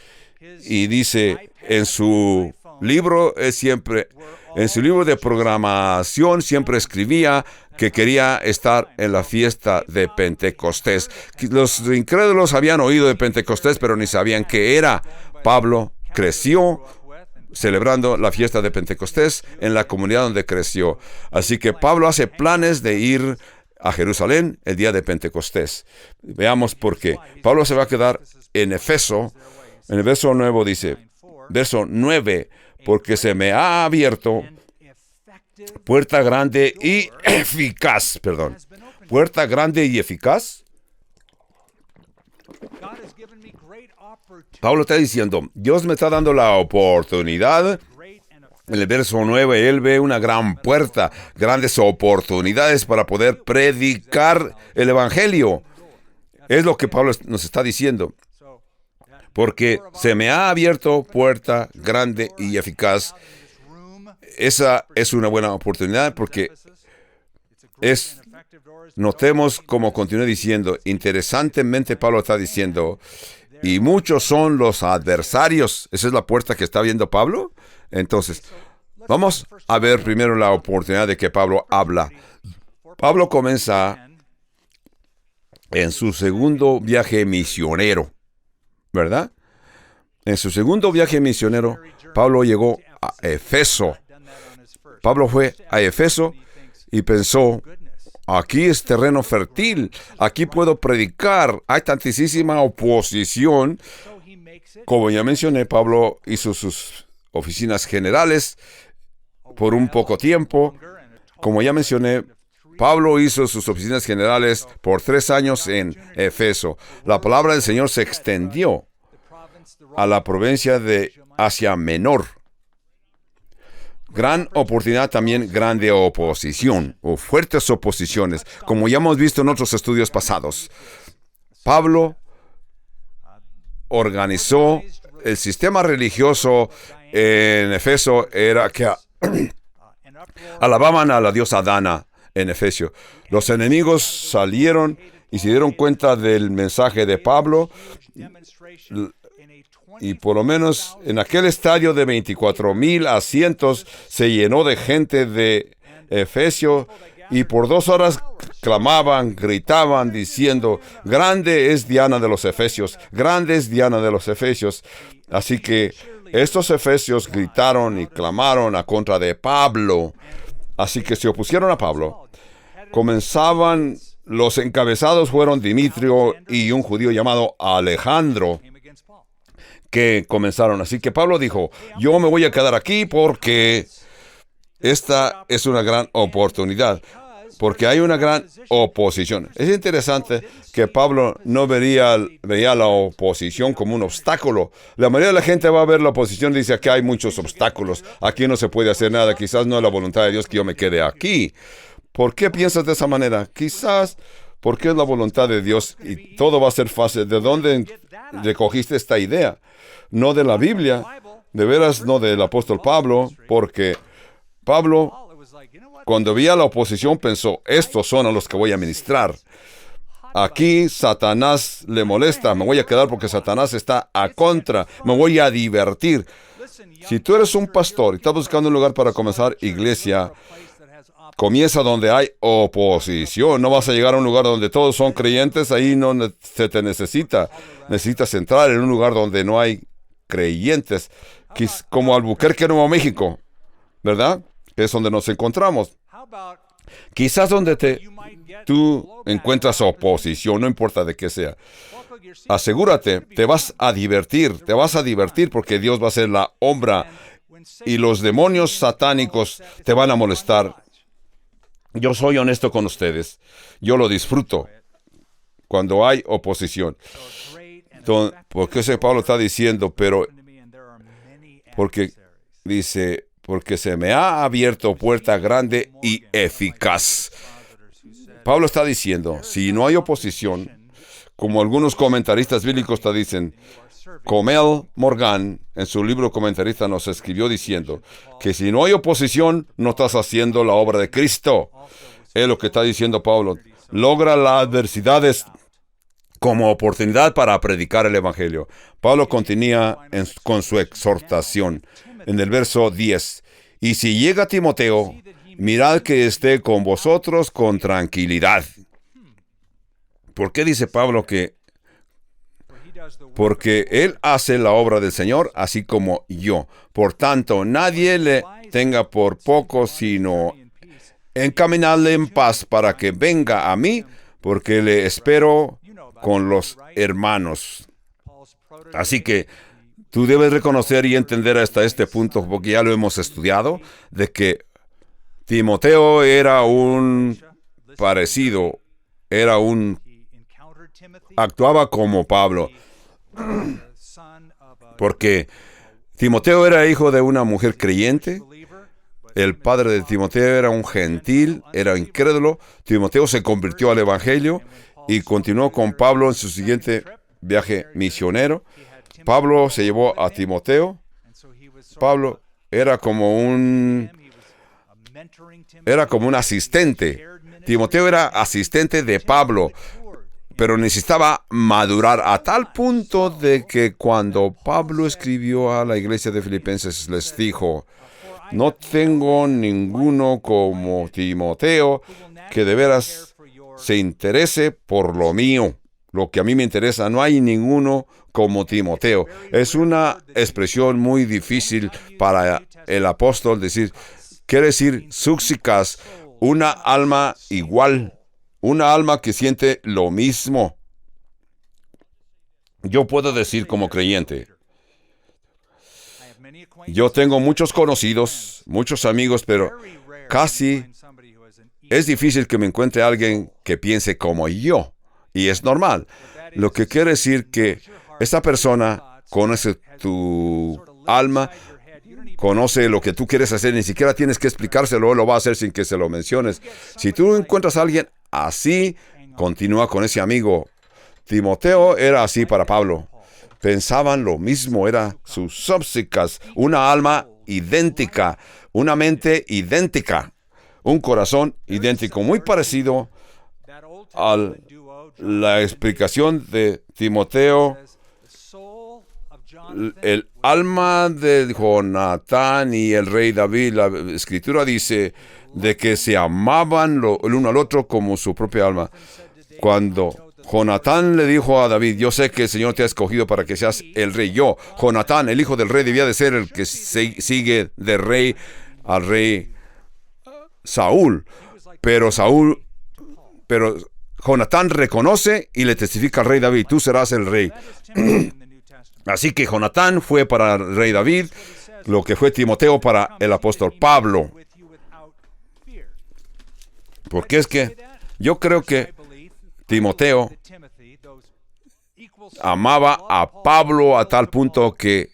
y dice en su libro de programación siempre escribía que quería estar en la fiesta de Pentecostés. Los incrédulos habían oído de Pentecostés, pero ni sabían qué era. Pablo creció celebrando la fiesta de Pentecostés en la comunidad donde creció. Así que Pablo hace planes de ir a Jerusalén el día de Pentecostés. Veamos por qué. Pablo se va a quedar en Efeso. En el verso 9 dice, verso 9, porque se me ha abierto puerta grande y eficaz. Puerta grande y eficaz. Pablo está diciendo, Dios me está dando la oportunidad. En el verso 9, él ve una gran puerta, grandes oportunidades para poder predicar el Evangelio. Es lo que Pablo nos está diciendo. Porque se me ha abierto puerta grande y eficaz. Esa es una buena oportunidad, porque notemos como continúa diciendo, interesantemente Pablo está diciendo, y muchos son los adversarios. Esa es la puerta que está viendo Pablo. Entonces, vamos a ver primero la oportunidad de que Pablo habla. Pablo comienza en su segundo viaje misionero, ¿verdad? En su segundo viaje misionero, Pablo llegó a Efeso. Pablo fue a Efeso y pensó, aquí es terreno fértil, aquí puedo predicar, hay tantísima oposición. Como ya mencioné, Pablo hizo sus oficinas generales por un poco tiempo. Como ya mencioné, Pablo hizo sus oficinas generales por 3 años en Efeso. La palabra del Señor se extendió a la provincia de Asia Menor. Gran oportunidad, también grande oposición o fuertes oposiciones, como ya hemos visto en otros estudios pasados. Pablo organizó el sistema religioso en Efeso, era que alababan a la diosa Dana en Efesio. Los enemigos salieron y se dieron cuenta del mensaje de Pablo, y por lo menos en aquel estadio de 24,000 asientos se llenó de gente de Efesio, y por 2 horas clamaban, gritaban, diciendo: grande es Diana de los Efesios, grande es Diana de los Efesios. Así que estos efesios gritaron y clamaron a contra de Pablo. Así que se opusieron a Pablo. Comenzaban, los encabezados fueron Dimitrio y un judío llamado Alejandro, que comenzaron. Así que Pablo dijo: yo me voy a quedar aquí porque esta es una gran oportunidad, porque hay una gran oposición. Es interesante que Pablo no veía la oposición como un obstáculo. La mayoría de la gente va a ver la oposición y dice: aquí hay muchos obstáculos, aquí no se puede hacer nada, quizás no es la voluntad de Dios que yo me quede aquí. ¿Por qué piensas de esa manera? Quizás porque es la voluntad de Dios y todo va a ser fácil. ¿De dónde recogiste esta idea? No de la Biblia, de veras no del apóstol Pablo, porque Pablo, cuando veía la oposición, pensó: estos son a los que voy a ministrar. Aquí Satanás le molesta, me voy a quedar porque Satanás está a contra, me voy a divertir. Si tú eres un pastor y estás buscando un lugar para comenzar iglesia, comienza donde hay oposición. No vas a llegar a un lugar donde todos son creyentes, ahí no se te necesita. Necesitas entrar en un lugar donde no hay creyentes, como Albuquerque, Nuevo México, ¿verdad? Que es donde nos encontramos. Quizás donde tú encuentras oposición, no importa de qué sea. Asegúrate, te vas a divertir porque Dios va a hacer la obra y los demonios satánicos te van a molestar. Yo soy honesto con ustedes. Yo lo disfruto cuando hay oposición. Porque ese Pablo está diciendo, porque dice: porque se me ha abierto puerta grande y eficaz. Pablo está diciendo, si no hay oposición, como algunos comentaristas bíblicos te dicen, Comel Morgan, en su libro comentarista, nos escribió diciendo que si no hay oposición, no estás haciendo la obra de Cristo. Es lo que está diciendo Pablo. Logra las adversidades como oportunidad para predicar el Evangelio. Pablo continúa con su exhortación en el verso 10. Y si llega Timoteo, mirad que esté con vosotros con tranquilidad. ¿Por qué dice Pablo que? Porque él hace la obra del Señor, así como yo. Por tanto, nadie le tenga por poco, sino encaminarle en paz para que venga a mí, porque le espero con los hermanos. Así que tú debes reconocer y entender hasta este punto, porque ya lo hemos estudiado, de que Timoteo era actuaba como Pablo, porque Timoteo era hijo de una mujer creyente. El padre de Timoteo era un gentil, era incrédulo. Timoteo se convirtió al Evangelio y continuó con Pablo en su siguiente viaje misionero. Pablo se llevó a Timoteo. Pablo era como un asistente. Timoteo era asistente de Pablo, pero necesitaba madurar a tal punto de que cuando Pablo escribió a la iglesia de Filipenses les dijo: no tengo ninguno como Timoteo que de veras se interese por lo mío, lo que a mí me interesa. No hay ninguno como Timoteo. Es una expresión muy difícil para el apóstol decir. Quiere decir súxicas, una alma igual, una alma que siente lo mismo. Yo puedo decir como creyente, Yo tengo muchos conocidos, muchos amigos, pero casi es difícil que me encuentre alguien que piense como yo. Y es normal. Lo que quiere decir que esta persona conoce tu alma, conoce lo que tú quieres hacer, ni siquiera tienes que explicárselo, él lo va a hacer sin que se lo menciones. Si tú encuentras a alguien así, continúa con ese amigo. Timoteo era así para Pablo. Pensaban lo mismo, era sus súplicas, una alma idéntica, una mente idéntica, un corazón idéntico, muy parecido a la explicación de Timoteo. El alma de Jonatán y el rey David, la escritura dice de que se amaban el uno al otro como su propia alma. Cuando Jonatán le dijo a David, yo sé que el Señor te ha escogido para que seas el rey. Yo, Jonatán, el hijo del rey, debía de ser el que sigue de rey al rey Saúl. Pero Jonatán reconoce y le testifica al rey David, tú serás el rey. Así que Jonatán fue para el rey David lo que fue Timoteo para el apóstol Pablo. Porque es que yo creo que Timoteo amaba a Pablo a tal punto que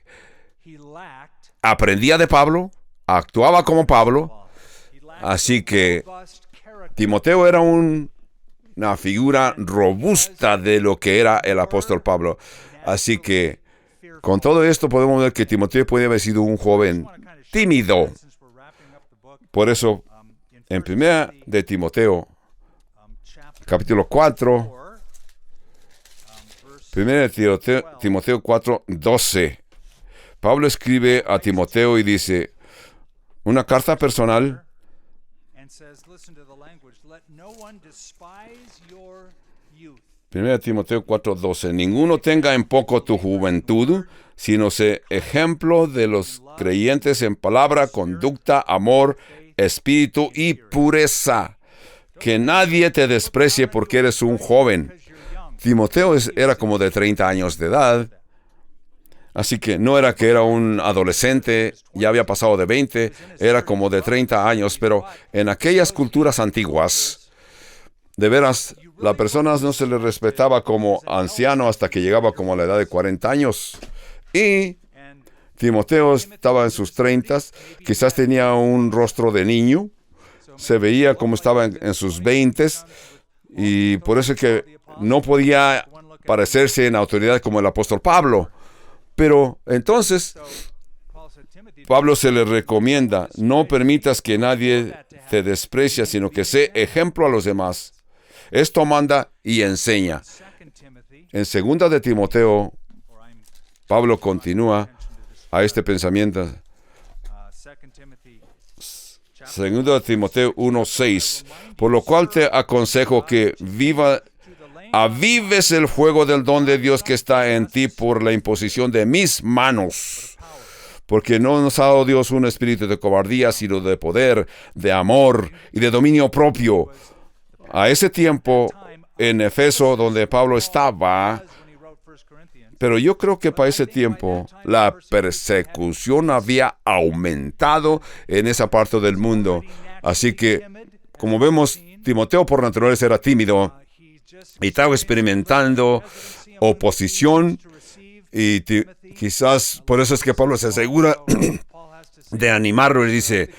aprendía de Pablo, actuaba como Pablo. Así que Timoteo era una figura robusta de lo que era el apóstol Pablo. Así que con todo esto podemos ver que Timoteo puede haber sido un joven tímido. Por eso, en 1 de Timoteo, capítulo 4, 1 de Timoteo 4, 12, Pablo escribe a Timoteo y dice, una carta personal, Primera Timoteo 4:12. Ninguno tenga en poco tu juventud, sino sé ejemplo de los creyentes en palabra, conducta, amor, espíritu y pureza. Que nadie te desprecie porque eres un joven. Timoteo era como de 30 años de edad. Así que no era que era un adolescente, ya había pasado de 20, era como de 30 años, pero en aquellas culturas antiguas, de veras, la persona no se le respetaba como anciano hasta que llegaba como a la edad de 40 años. Y Timoteo estaba en sus 30, quizás tenía un rostro de niño, se veía como estaba en sus 20, y por eso es que no podía parecerse en autoridad como el apóstol Pablo. Pero entonces, Pablo se le recomienda, no permitas que nadie te desprecie, sino que sé ejemplo a los demás. Esto manda y enseña. En 2 de Timoteo, Pablo continúa a este pensamiento. 2 de Timoteo 1:6. Por lo cual te aconsejo que avives el fuego del don de Dios que está en ti por la imposición de mis manos. Porque no nos ha dado Dios un espíritu de cobardía, sino de poder, de amor y de dominio propio. A ese tiempo, en Efeso, donde Pablo estaba, pero yo creo que para ese tiempo la persecución había aumentado en esa parte del mundo. Así que, como vemos, Timoteo por naturaleza era tímido y estaba experimentando oposición, y quizás por eso es que Pablo se asegura de animarlo y dice,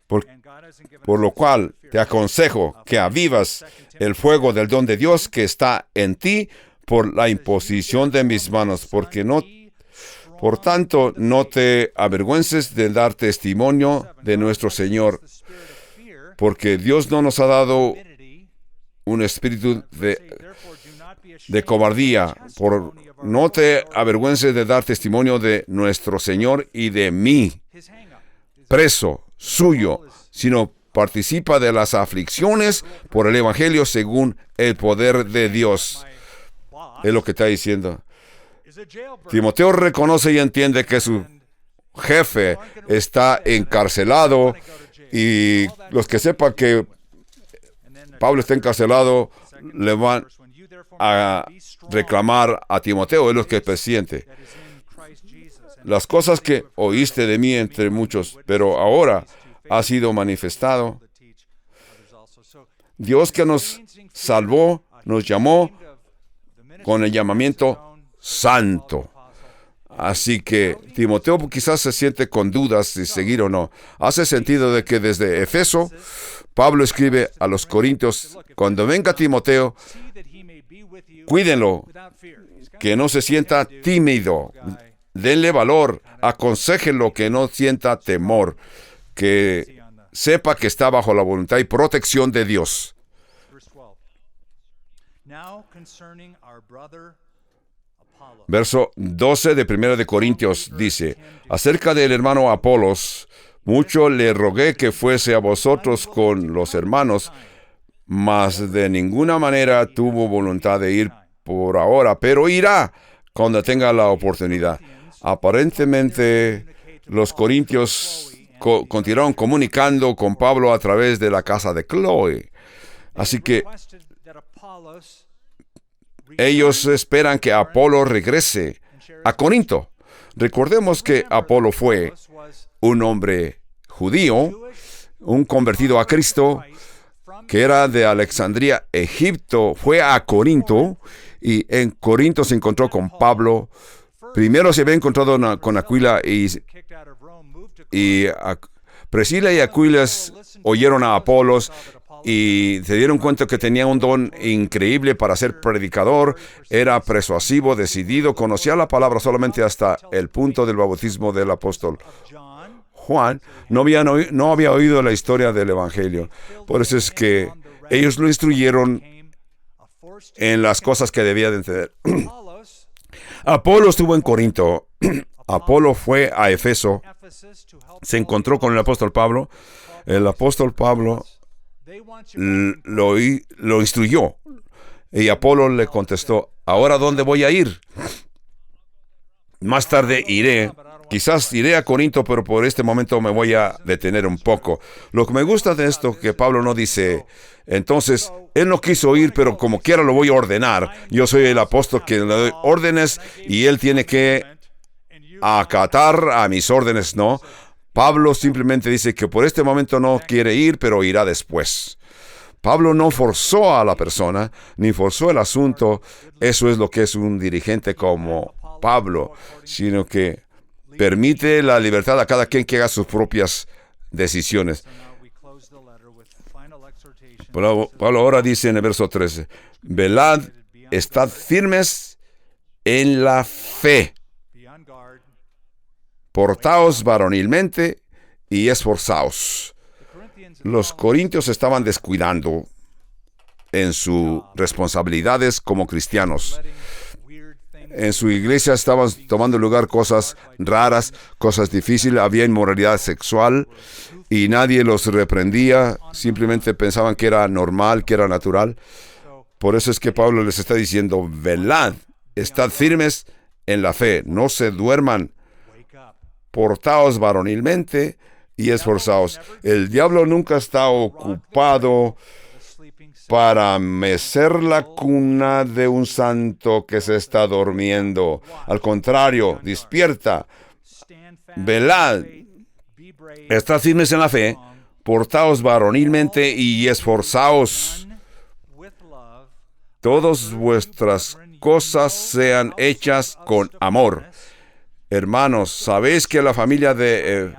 por lo cual te aconsejo que avivas el fuego del don de Dios que está en ti por la imposición de mis manos, por tanto, no te avergüences de dar testimonio de nuestro Señor, porque Dios no nos ha dado un espíritu de cobardía. No te avergüences de dar testimonio de nuestro Señor y de mí, preso suyo, sino participa de las aflicciones por el Evangelio según el poder de Dios. Es lo que está diciendo. Timoteo reconoce y entiende que su jefe está encarcelado, y los que sepan que Pablo está encarcelado le van a reclamar a Timoteo, es lo que presiente. las cosas que oíste de mí entre muchos, pero ahora ha sido manifestado. Dios que nos salvó, nos llamó con el llamamiento santo. Así que Timoteo quizás se siente con dudas si seguir o no. Hace sentido de que desde Efeso, Pablo escribe a los Corintios, cuando venga Timoteo, cuídenlo, que no se sienta tímido. Denle valor, aconséjenlo, que no sienta temor, que sepa que está bajo la voluntad y protección de Dios. Verso 12 de 1 de Corintios dice, acerca del hermano Apolos, mucho le rogué que fuese a vosotros con los hermanos, mas de ninguna manera tuvo voluntad de ir por ahora, pero irá cuando tenga la oportunidad. Aparentemente, los corintios continuaron comunicando con Pablo a través de la casa de Chloe. Así que ellos esperan que Apolo regrese a Corinto. Recordemos que Apolo fue un hombre judío, un convertido a Cristo, que era de Alejandría, Egipto. Fue a Corinto y en Corinto se encontró con Pablo. Primero se había encontrado con Aquila y Priscila y Aquilas oyeron a Apolos y se dieron cuenta que tenía un don increíble para ser predicador. Era persuasivo, decidido, conocía la palabra solamente hasta el punto del bautismo del apóstol Juan. No había oído la historia del Evangelio. Por eso es que ellos lo instruyeron en las cosas que debía de entender. Apolo estuvo en Corinto. Apolo fue a Efeso. Se encontró con el apóstol Pablo. El apóstol Pablo lo instruyó. Y Apolo le contestó, ¿ahora dónde voy a ir? Más tarde iré. Quizás iré a Corinto, pero por este momento me voy a detener un poco. Lo que me gusta de esto, que Pablo no dice, entonces, él no quiso ir, pero como quiera lo voy a ordenar. Yo soy el apóstol que le doy órdenes y él tiene que acatar a mis órdenes, ¿no? Pablo simplemente dice que por este momento no quiere ir, pero irá después. Pablo no forzó a la persona, ni forzó el asunto. Eso es lo que es un dirigente como Pablo, sino que permite la libertad a cada quien que haga sus propias decisiones. Pablo ahora dice en el verso 13, velad, estad firmes en la fe, portaos varonilmente y esforzaos. Los corintios estaban descuidando en sus responsabilidades como cristianos. En su iglesia estaban tomando lugar cosas raras, cosas difíciles, había inmoralidad sexual y nadie los reprendía, simplemente pensaban que era normal, que era natural. Por eso es que Pablo les está diciendo, velad, estad firmes en la fe, no se duerman, portaos varonilmente y esforzaos. El diablo nunca está ocupado para mecer la cuna de un santo que se está durmiendo. Al contrario, despierta, velad, estad firmes en la fe, portaos varonilmente y esforzaos. Todas vuestras cosas sean hechas con amor. Hermanos, ¿sabéis que la familia de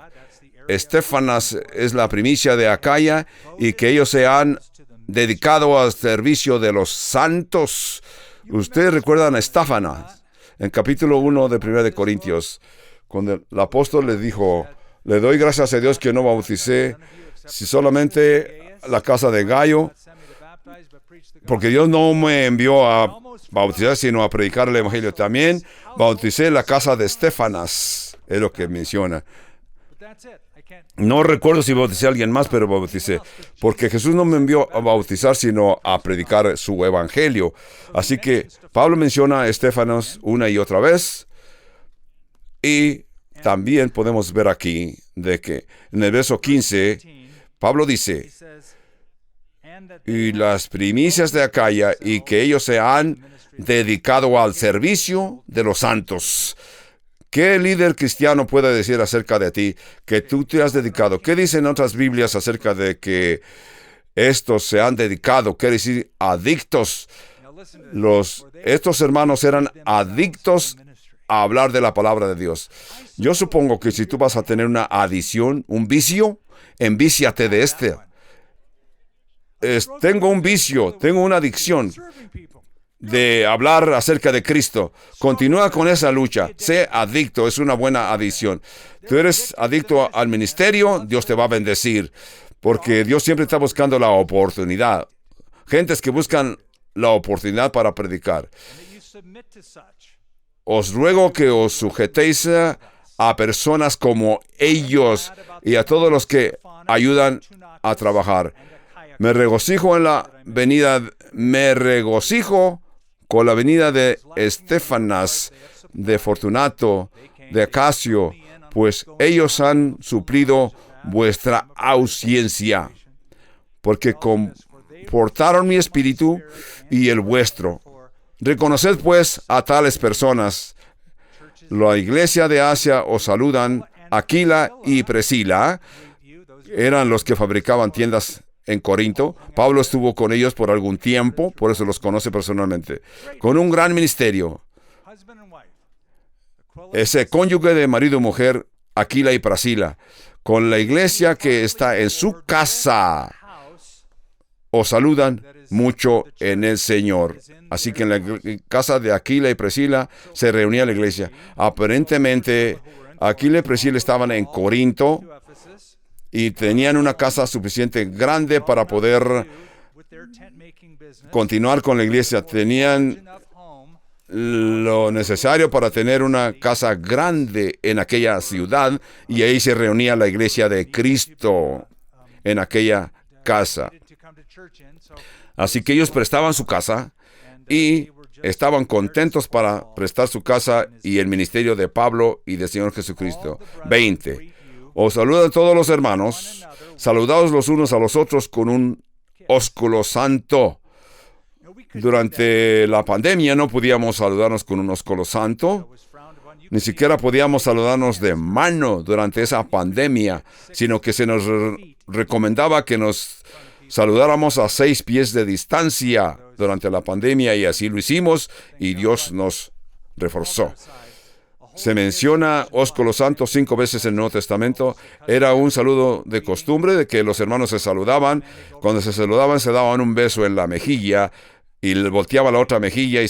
Estefanas es la primicia de Acaya y que ellos se han dedicado al servicio de los santos? Ustedes recuerdan a Estefanas en capítulo 1 de 1 de Corintios, cuando el apóstol le dijo, le doy gracias a Dios que no bauticé, si solamente la casa de Gallo, porque Dios no me envió a bautizar, sino a predicar el Evangelio. También bauticé la casa de Estefanas, es lo que menciona. No recuerdo si bauticé a alguien más, pero bauticé. Porque Jesús no me envió a bautizar, sino a predicar su evangelio. Así que Pablo menciona a Estefanos una y otra vez. Y también podemos ver aquí de que en el verso 15, Pablo dice, y las primicias de Acaya, y que ellos se han dedicado al servicio de los santos. ¿Qué líder cristiano puede decir acerca de ti que tú te has dedicado? ¿Qué dicen otras Biblias acerca de que estos se han dedicado? Quiere decir adictos. Estos hermanos eran adictos a hablar de la palabra de Dios. Yo supongo que si tú vas a tener una adicción, un vicio, envíciate de este. Tengo un vicio, tengo una adicción de hablar acerca de Cristo. Continúa con esa lucha. Sé adicto, es una buena adicción. Tú eres adicto al ministerio, Dios te va a bendecir, porque Dios siempre está buscando la oportunidad. Gentes que buscan la oportunidad para predicar. Os ruego que os sujetéis a personas como ellos y a todos los que ayudan a trabajar. Me regocijo con la venida de Estéfanas, de Fortunato, de Acasio, pues ellos han suplido vuestra ausencia, porque confortaron mi espíritu y el vuestro. Reconoced pues a tales personas. La iglesia de Asia os saludan. Aquila y Priscila eran los que fabricaban tiendas en Corinto. Pablo estuvo con ellos por algún tiempo, por eso los conoce personalmente. Con un gran ministerio. Ese cónyuge de marido y mujer, Aquila y Priscila, con la iglesia que está en su casa, os saludan mucho en el Señor. Así que en la casa de Aquila y Priscila se reunía la iglesia. Aparentemente, Aquila y Priscila estaban en Corinto y tenían una casa suficiente grande para poder continuar con la iglesia. Tenían lo necesario para tener una casa grande en aquella ciudad, y ahí se reunía la iglesia de Cristo en aquella casa. Así que ellos prestaban su casa y estaban contentos para prestar su casa y el ministerio de Pablo y del Señor Jesucristo. 20. Os saludan todos los hermanos, saludaos los unos a los otros con un ósculo santo. Durante la pandemia no podíamos saludarnos con un ósculo santo, ni siquiera podíamos saludarnos de mano durante esa pandemia, sino que se nos recomendaba que nos saludáramos a 6 pies de distancia durante la pandemia, y así lo hicimos, y Dios nos reforzó. Se menciona ósculo santo 5 veces en el Nuevo Testamento. Era un saludo de costumbre, de que los hermanos se saludaban. Cuando se saludaban, se daban un beso en la mejilla, y le volteaba la otra mejilla, y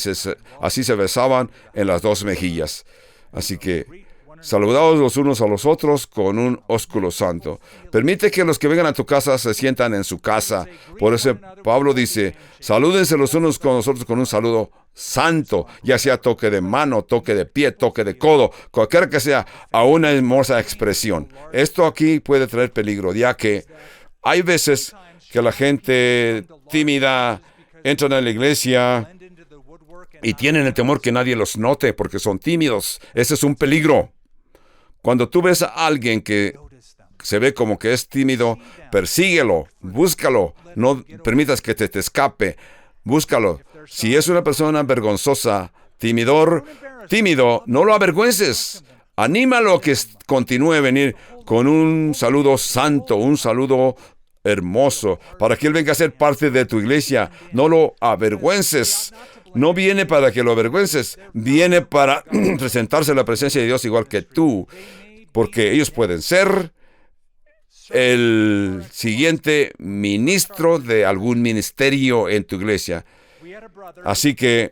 así se besaban en las 2 mejillas. Así que saludaos los unos a los otros con un ósculo santo. Permite que los que vengan a tu casa se sientan en su casa. Por eso Pablo dice, salúdense los unos con los otros con un saludo santo, ya sea toque de mano, toque de pie, toque de codo, cualquiera que sea, a una hermosa expresión. Esto aquí puede traer peligro, ya que hay veces que la gente tímida entran a la iglesia y tienen el temor que nadie los note porque son tímidos. Ese es un peligro. Cuando tú ves a alguien que se ve como que es tímido, persíguelo, búscalo, no permitas que te escape, búscalo. Si es una persona vergonzosa, tímido, no lo avergüences. Anímalo a que continúe a venir con un saludo santo, un saludo hermoso, para que él venga a ser parte de tu iglesia. No lo avergüences. No viene para que lo avergüences, viene para presentarse en la presencia de Dios igual que tú, porque ellos pueden ser el siguiente ministro de algún ministerio en tu iglesia. Así que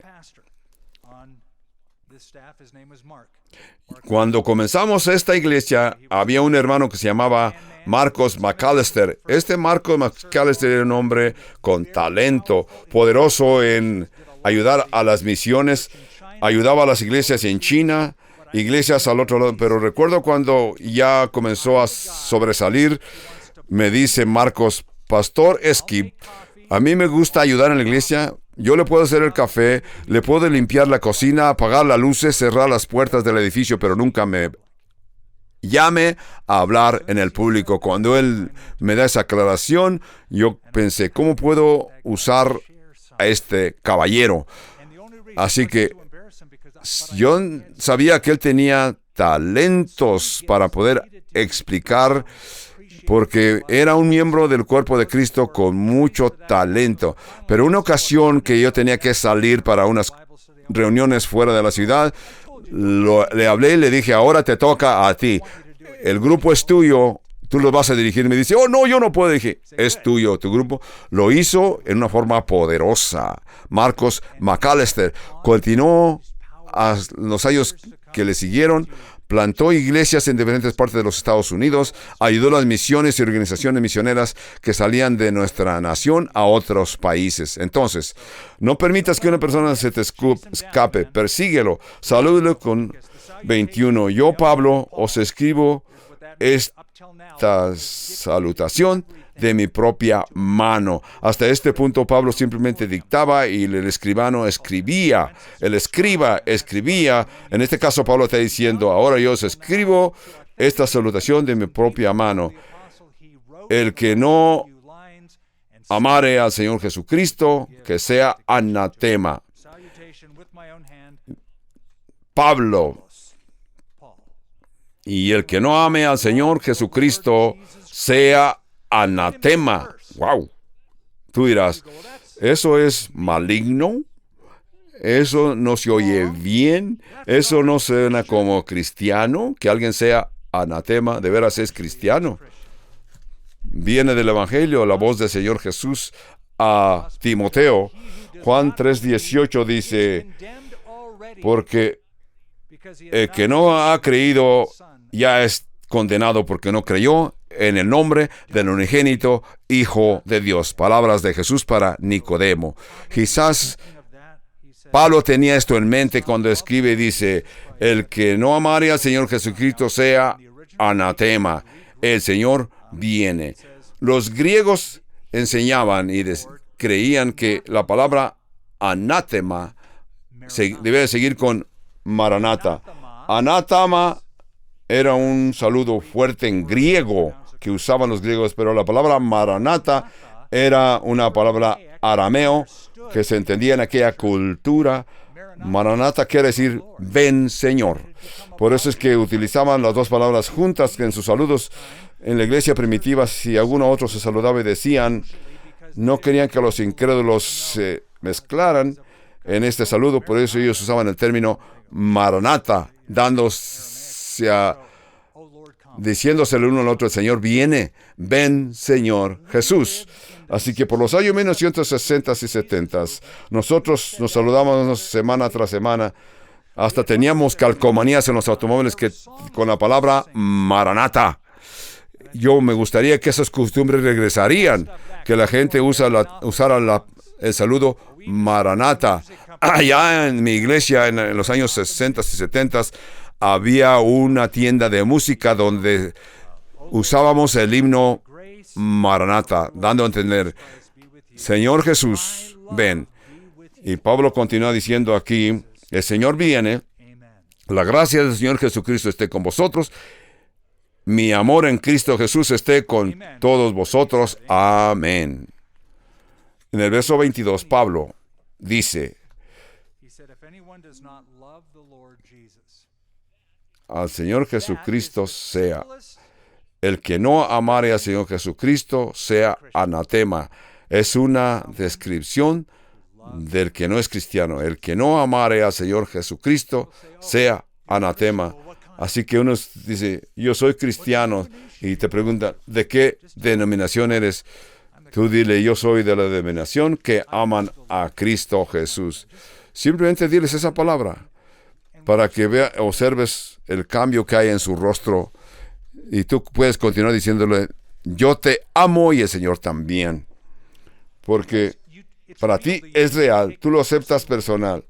cuando comenzamos esta iglesia, había un hermano que se llamaba Marcos McAllister. Este Marcos McAllister era un hombre con talento, poderoso en ayudar a las misiones, ayudaba a las iglesias en China, iglesias al otro lado. Pero recuerdo cuando ya comenzó a sobresalir, me dice Marcos, Pastor Esquib, a mí me gusta ayudar en la iglesia. Yo le puedo hacer el café, le puedo limpiar la cocina, apagar las luces, cerrar las puertas del edificio, pero nunca me llame a hablar en el público. Cuando él me da esa aclaración, yo pensé, ¿cómo puedo usar a este caballero? Así que yo sabía que él tenía talentos para poder explicar, porque era un miembro del cuerpo de Cristo con mucho talento. Pero una ocasión que yo tenía que salir para unas reuniones fuera de la ciudad, le hablé y le dije, ahora te toca a ti. El grupo es tuyo, tú lo vas a dirigir. Me dice, oh no, yo no puedo. Dije, es tuyo, tu grupo. Lo hizo en una forma poderosa. Marcos McAllister continuó a los años que le siguieron, plantó iglesias en diferentes partes de los Estados Unidos, ayudó a las misiones y organizaciones misioneras que salían de nuestra nación a otros países. Entonces, no permitas que una persona se te escape, persíguelo, salúdelo con 21. Yo, Pablo, os escribo esta salutación de mi propia mano. Hasta este punto Pablo simplemente dictaba y el escribano escribía. El escriba escribía. En este caso Pablo está diciendo, ahora yo os escribo esta salutación de mi propia mano. El que no amare al Señor Jesucristo, que sea anatema. Pablo. Y el que no ame al Señor Jesucristo, sea anatema. Wow. Tú dirás, ¿eso es maligno? ¿Eso no se oye bien? ¿Eso no suena como cristiano? Que alguien sea anatema, ¿de veras es cristiano? Viene del Evangelio la voz del Señor Jesús a Timoteo. Juan 3:18 dice, porque el que no ha creído ya es condenado porque no creyó en el nombre del unigénito Hijo de Dios. Palabras de Jesús para Nicodemo. Quizás Pablo tenía esto en mente cuando escribe y dice, el que no amare al Señor Jesucristo sea anatema. El Señor viene. Los griegos enseñaban y creían que la palabra anatema debe seguir con maranata. Anatema era un saludo fuerte en griego que usaban los griegos, pero la palabra maranata era una palabra arameo que se entendía en aquella cultura. Maranata quiere decir ven Señor. Por eso es que utilizaban las dos palabras juntas en sus saludos. En la iglesia primitiva, si alguno otro se saludaba y decían, no querían que los incrédulos se mezclaran en este saludo, por eso ellos usaban el término maranata, diciéndose el uno al otro, el Señor viene, ven Señor Jesús. Así que por los años 1960 y 70, nosotros nos saludábamos semana tras semana, hasta teníamos calcomanías en los automóviles con la palabra maranata. Yo me gustaría que esas costumbres regresarían, que la gente usara el saludo maranata. Allá en mi iglesia, en los años 60 y 70, había una tienda de música donde usábamos el himno maranata, dando a entender, Señor Jesús, ven. Y Pablo continúa diciendo aquí, el Señor viene, la gracia del Señor Jesucristo esté con vosotros, mi amor en Cristo Jesús esté con todos vosotros. Amén. En el verso 22, Pablo dice, al Señor Jesucristo sea. El que no amare al Señor Jesucristo sea anatema. Es una descripción del que no es cristiano. El que no amare al Señor Jesucristo sea anatema. Así que uno dice, yo soy cristiano, y te pregunta, ¿de qué denominación eres? Tú dile, yo soy de la denominación que aman a Cristo Jesús. Simplemente diles esa palabra para que observes el cambio que hay en su rostro, y tú puedes continuar diciéndole, yo te amo y el Señor también, porque para ti es real, tú lo aceptas personal.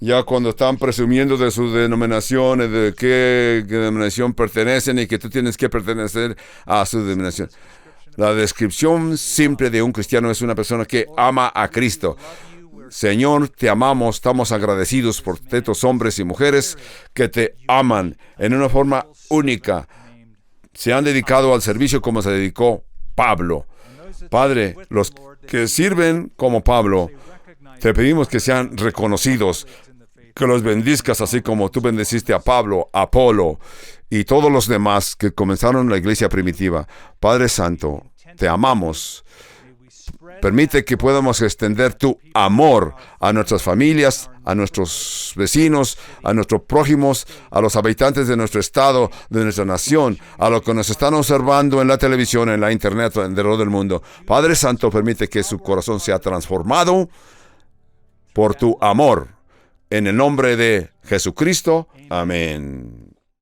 Ya cuando están presumiendo de sus denominaciones, de qué denominación pertenecen y que tú tienes que pertenecer a su denominación. La descripción simple de un cristiano es una persona que ama a Cristo. Señor, te amamos, estamos agradecidos por estos hombres y mujeres que te aman en una forma única. Se han dedicado al servicio como se dedicó Pablo. Padre, los que sirven como Pablo, te pedimos que sean reconocidos, que los bendizcas así como tú bendeciste a Pablo, a Apolo y todos los demás que comenzaron la iglesia primitiva. Padre Santo, te amamos. Permite que podamos extender tu amor a nuestras familias, a nuestros vecinos, a nuestros prójimos, a los habitantes de nuestro estado, de nuestra nación, a los que nos están observando en la televisión, en la internet, en todo el mundo. Padre Santo, permite que su corazón sea transformado por tu amor. En el nombre de Jesucristo. Amén.